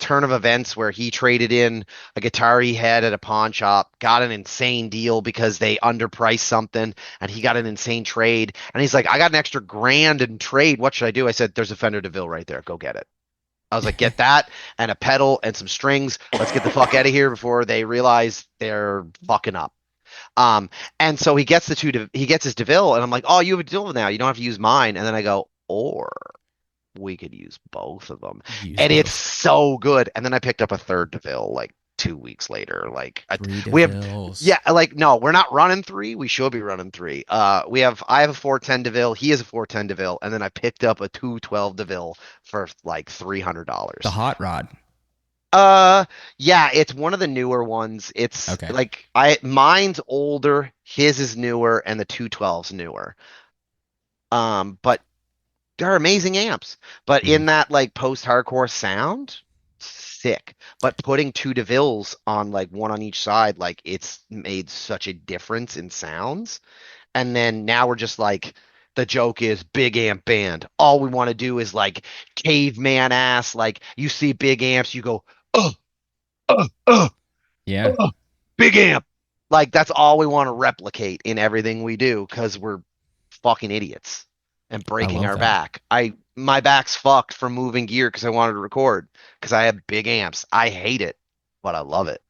turn of events where he traded in a guitar he had at a pawn shop, got an insane deal because they underpriced something, and he got an insane trade. And he's like, "I got an extra grand in trade. What should I do?" I said, "There's a Fender DeVille right there. Go get it." I was like, "Get that and a pedal and some strings. Let's get the fuck out of here before they realize they're fucking up." Um, and so he gets his DeVille, and I'm like, "Oh, you have a DeVille now. You don't have to use mine." And then I go, "Or we could use both of them." Use And it's both. so good. And then I picked up a third DeVille like 2 weeks later. Three We have, DeVilles. yeah, like no, we're not running three. We should be running three. I have a 410 DeVille. He has a 410 DeVille, and then I picked up a 212 DeVille for like The $300. hot rod. Uh, yeah, it's one of the newer ones. It's Okay. like mine's older, his is newer, and the 212's newer. But they're amazing amps. But Hmm. in that like post-hardcore sound, sick. But putting two DeVilles on like one on each side, like it's made such a difference in sounds. And then now we're just like the joke is big amp band. All we want to do is like caveman ass. Like you see big amps, you go, oh, oh, Yeah, big amp. Like that's all we want to replicate in everything we do because we're fucking idiots and I breaking love our that. back. My back's fucked from moving gear because I wanted to record because I have big amps. I hate it, but I love it.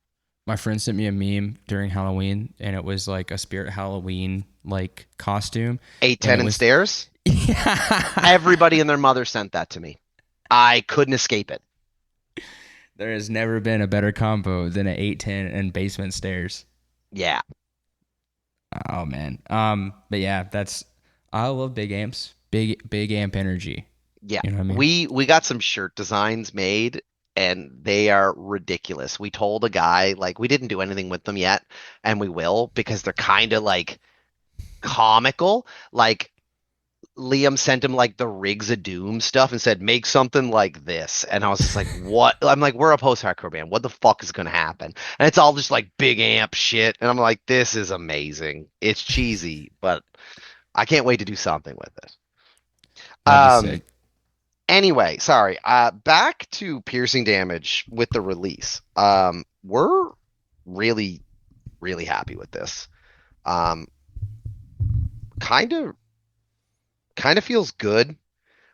My friend sent me a meme during Halloween, and it was like a Spirit Halloween like costume, Eight, and ten, it and was stairs. yeah. Everybody and their mother sent that to me. I couldn't escape it. There has never been a better combo than an 810 and basement stairs. Yeah, Oh man. But yeah, that's I love big amps. Big amp energy. yeah. You know what I mean? We got some shirt designs made and they are ridiculous. We told a guy like we didn't do anything with them yet, and we will because they're kind of like comical. Like Liam sent him like the Rigs of Doom stuff and said, "Make something like this." And I was just like, "What?" I'm like, "We're a post-hardcore band. What the fuck is gonna happen?" And it's all just like big amp shit. And I'm like, "This is amazing. It's cheesy, but I can't wait to do something with it." That'd be Um. sick. Anyway, sorry. Back to piercing damage with the release. We're really, really happy with this. Um. Kind of, kind of feels good.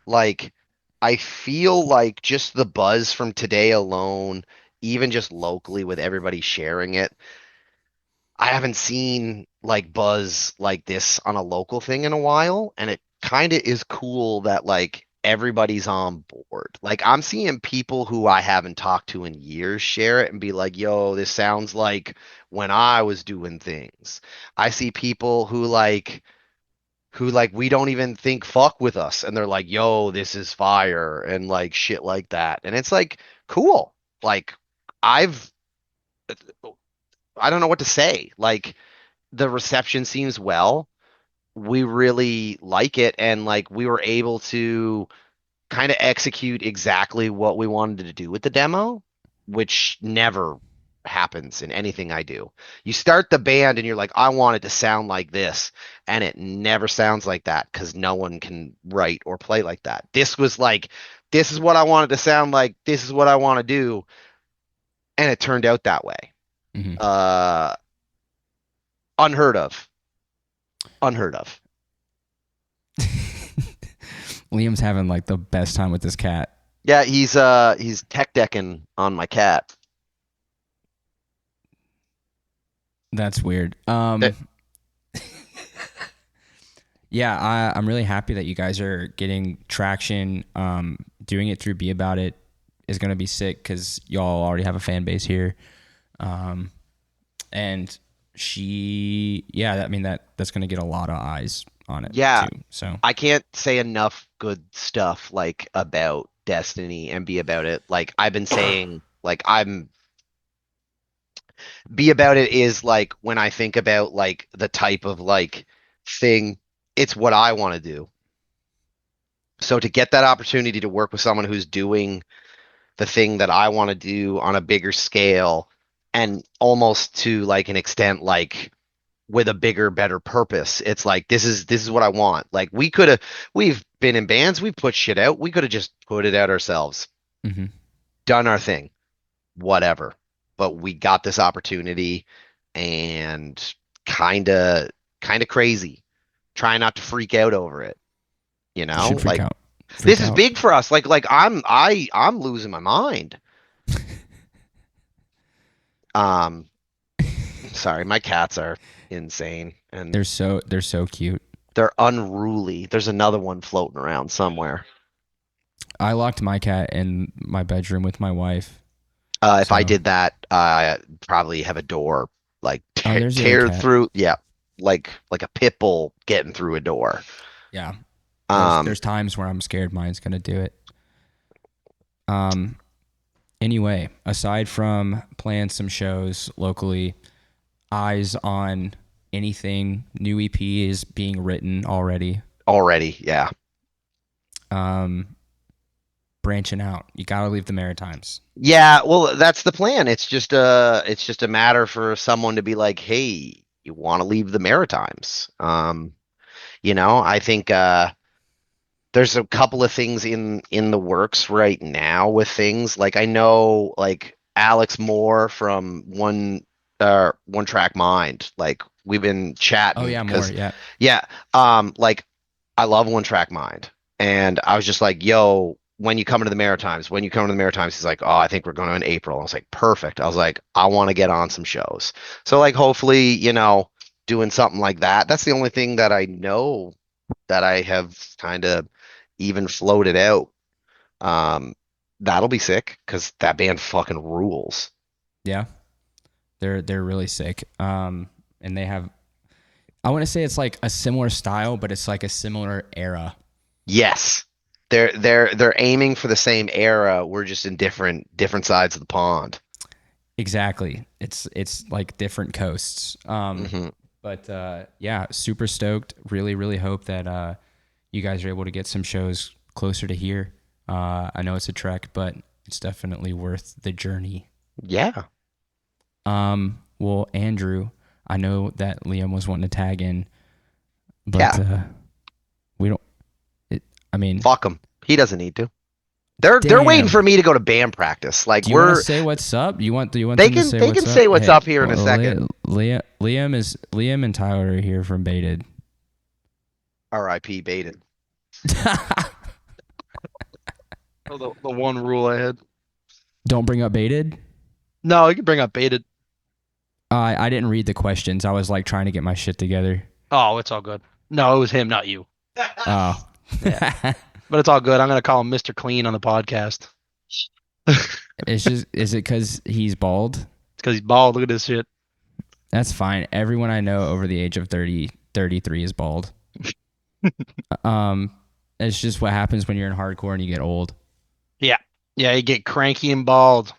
Like, I feel like just the buzz from today alone, even just locally with everybody sharing it, I haven't seen like buzz like this on a local thing in a while, and it kind of is cool that like everybody's on board. Like, I'm seeing people who I haven't talked to in years share it and be like, "Yo, this sounds like when I was doing things." I see people who like we don't even think fuck with us and they're like, "Yo, this is fire," and like shit like that, and it's like cool. Like I've I don't know what to say. Like the reception seems well, we really like it, and like we were able to kind of execute exactly what we wanted to do with the demo, which never happens in anything I do. You start the band and you're like, "I want it to sound like this," and it never sounds like that because no one can write or play like that. This was like, "This is what I want it to sound like. This is what I want to do," and it turned out that way. Hmm. Uh, unheard of. Unheard of. Liam's having like the best time with this cat. Yeah, he's tech decking on my cat. That's weird. Eh, Yeah, I'm really happy that you guys are getting traction. Doing it through Be About It is gonna be sick because y'all already have a fan base here. Um, and yeah, I mean that's gonna get a lot of eyes on it Yeah, too. So I can't say enough good stuff like about Destiny and Be About It. Like I've been saying, like I'm Be About It is like when I think about like the type of like thing, it's what I want to do. So to get that opportunity to work with someone who's doing the thing that I want to do on a bigger scale and almost to like an extent like with a bigger, better purpose. It's like this is what I want. Like we've been in bands, we've put shit out. We could have just put it out ourselves, Mm-hmm. done our thing, whatever. But we got this opportunity and kinda crazy. Try not to freak out over it, you You should know? freak Like out. Freak this is out. big for us. I'm losing my mind. Um Sorry, my cats are insane and They're so cute. they're unruly. There's another one floating around somewhere. I locked my cat in my bedroom with my wife. If I So, did that, I probably have a door like oh, there's the other tear cat. through. Yeah, like a pit bull getting through a door. Yeah. There's Um, times where I'm scared mine's gonna do it. Um. Anyway, aside from playing some shows locally, eyes on anything. New EP is being written already. Already, yeah, Um. Branching out. You gotta leave the Maritimes. yeah. Well, that's the plan. It's just a matter for someone to be like, hey, you want to leave the Maritimes? I think there's a couple of things in the works right now with things like I know like Alex Moore from One Track Mind, like we've been Oh chatting yeah, more. because Yeah. yeah, like I love One Track Mind, and I was just like, yo, when you come into the Maritimes, he's like, oh, I think we're going to in April. I was like, perfect. I was like, I want to get on some shows, so like hopefully doing something like that. That's the only thing that I know that I have kind of even floated out. Um, that'll be sick because that band fucking rules. Yeah. They're really sick. And they have. I want to say it's like a similar style, but it's like a similar era. Yes, they're aiming for the same era. We're just in different sides of the pond. Exactly. It's like different coasts. Hmm. But yeah, super stoked. Really, really hope that you guys are able to get some shows closer to here. I know it's a trek, but it's definitely worth the journey. Yeah, Well, Andrew, I know that Liam was wanting to tag in, but yeah. we don't. I mean, Fuck them. He doesn't need to. They're waiting damn. for me to go to band practice. Like Do you want to say what's up? You want they them to can say they what's can up? say what's Hey, up here in a well, second. Liam and Tyler are here from Baited. R.I.P. Baited. Oh, the one rule I had. Don't bring up Baited. No, you can bring up Baited. I didn't read the questions. I was like trying to get my shit together. Oh, it's all good. No, it was him, not you. Oh. Yeah. But it's all good. I'm gonna call him Mr. Clean on the podcast. Is it because he's bald? It's because he's bald. Look at this shit. That's fine. Everyone I know over the age of 30, 33 is bald. It's just what happens when you're in hardcore and you get old. Yeah. Yeah, you get cranky and bald.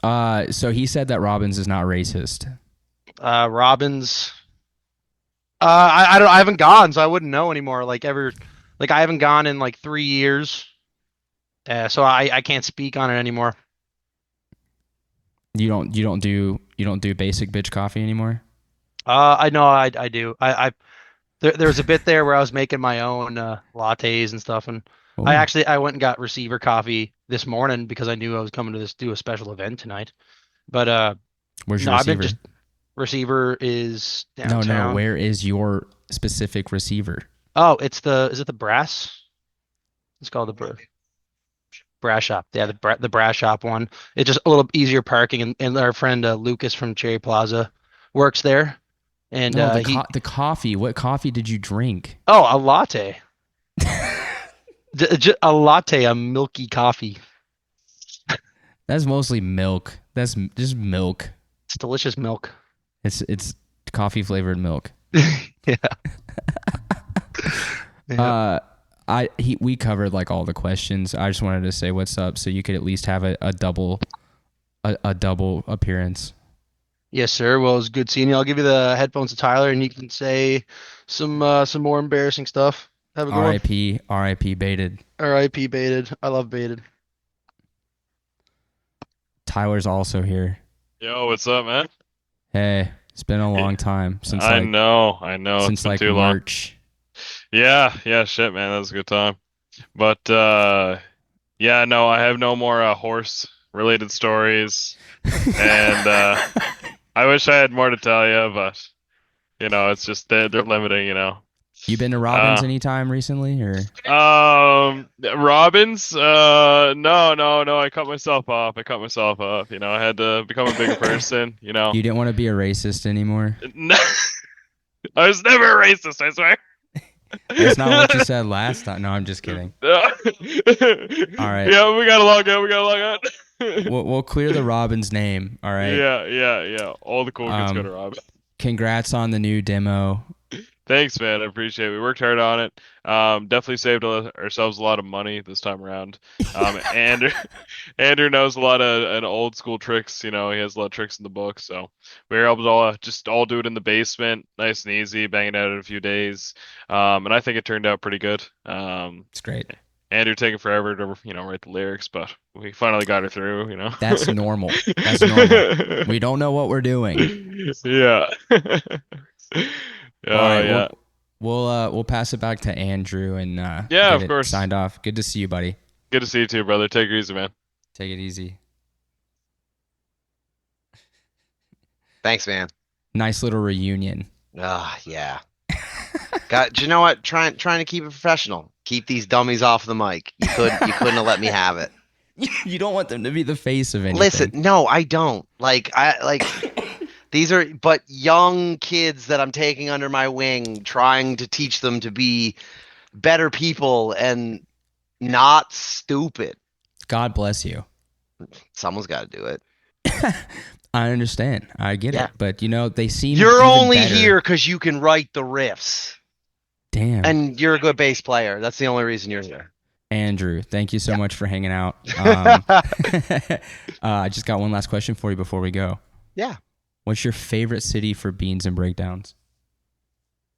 So he said that Robbins is not racist. Robbins. I don't. I haven't gone, so I wouldn't know anymore. Like ever, like I haven't gone in like 3 years. So I can't speak on it anymore. You don't do basic bitch coffee anymore? I know I do. There was a bit there where I was making my own lattes and stuff, and Oh, I went and got receiver coffee this morning because I knew I was coming to do a special event tonight. But where's no, your I've been receiver? receiver is downtown. No. Where is your specific receiver? Oh, is it the brass? It's called the brass shop. Yeah, the brass shop one. It's just a little easier parking, and our friend Lucas from Cherry Plaza works there, and No, he the coffee. What coffee did you drink? a latte, a latte, a milky coffee. That's mostly milk. That's just milk. It's delicious milk. It's coffee flavored milk. Yeah. Yeah. We covered like all the questions. I just wanted to say what's up so you could at least have a double appearance. Yes, sir. Well, it was good seeing you. I'll give you the headphones to Tyler, and you can say some more embarrassing stuff. Have a good one. R.I.P. Baited. R.I.P. Baited. I love Baited. Tyler's also here. Yo, what's up, man? Hey, it's been a long time since I like know. It's since been like too long. March. Yeah, shit, man, that was a good time. But yeah, no, I have no more horse-related stories, and I wish I had more to tell you, but it's just they're limiting, You been to Robbins anytime recently, or? Robbins? No. I cut myself off. I had to become a bigger person. You didn't want to be a racist anymore. No, I was never a racist, I swear. That's not what you said last time. No, I'm just kidding. All right. Yeah, we got to log on. We'll clear the Robbins name. All right. Yeah. All the cool kids go to Robbins. Congrats on the new demo. Thanks, man. I appreciate it. We worked hard on it. Definitely saved ourselves a lot of money this time around. Andrew knows a lot of old school tricks. He has a lot of tricks in the book. So we were able to just all do it in the basement, nice and easy, bang it out in a few days. And I think it turned out pretty good. It's great. Andrew taking forever to write the lyrics, but we finally got it through. That's normal. That's normal. We don't know what we're doing. Yeah. All right, we'll pass it back to Andrew and yeah, of course. Signed off. Good to see you, buddy. Good to see you too, brother. Take it easy, man. Take it easy. Thanks, man. Nice little reunion. Yeah. You know what? Trying to keep it professional. Keep these dummies off the mic. You couldn't have let me have it. You don't want them to be the face of anything. Listen, no, I don't. These are but young kids that I'm taking under my wing, trying to teach them to be better people and not stupid. God bless you. Someone's got to do it. I understand. I get it. But, they seem You're even only better. here because you can write the riffs. Damn. And you're a good bass player. That's the only reason you're here. Andrew, thank you so much for hanging out. I just got one last question for you before we go. Yeah. What's your favorite city for beans and breakdowns?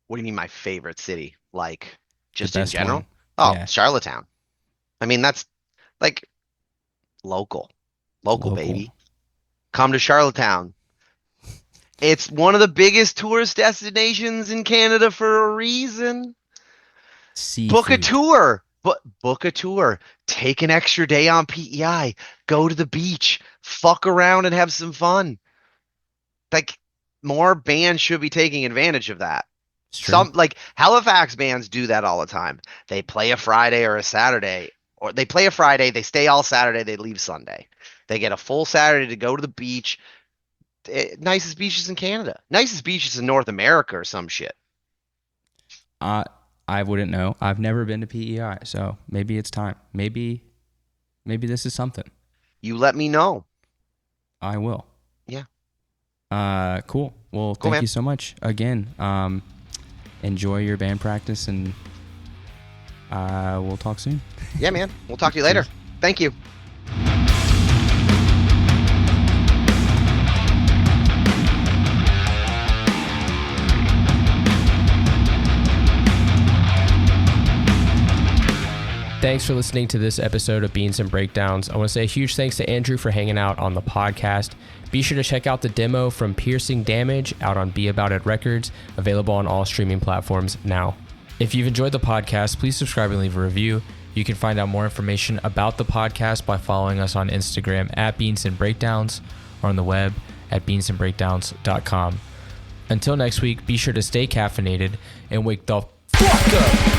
What do you mean my favorite city? Like, just in general? One. Oh, Yeah. Charlottetown. I mean, that's like local, baby. Come to Charlottetown. It's one of the biggest tourist destinations in Canada for a reason. Seafood. Book a tour. Book a tour. Take an extra day on PEI. Go to the beach. Fuck around and have some fun. Like, more bands should be taking advantage of that. Some Halifax bands do that all the time. They play a Friday or a Saturday, or they play a Friday, they stay all Saturday, they leave Sunday. They get a full Saturday to go to the beach. Nicest beaches in Canada. Nicest beaches in North America or some shit. I wouldn't know. I've never been to PEI, so maybe it's time. Maybe this is something. You let me know. I will. Yeah. Cool. Well, thank you so much again. Enjoy your band practice, and we'll talk soon. Yeah, man. We'll talk to you later. Thank you. Thanks for listening to this episode of Beans and Breakdowns. I want to say a huge thanks to Andrew for hanging out on the podcast. Be sure to check out the demo from Piercing Damage out on Be About It Records, available on all streaming platforms now. If you've enjoyed the podcast, please subscribe and leave a review. You can find out more information about the podcast by following us on Instagram at Beans and Breakdowns or on the web at beansandbreakdowns.com. Until next week, be sure to stay caffeinated and wake the fuck up.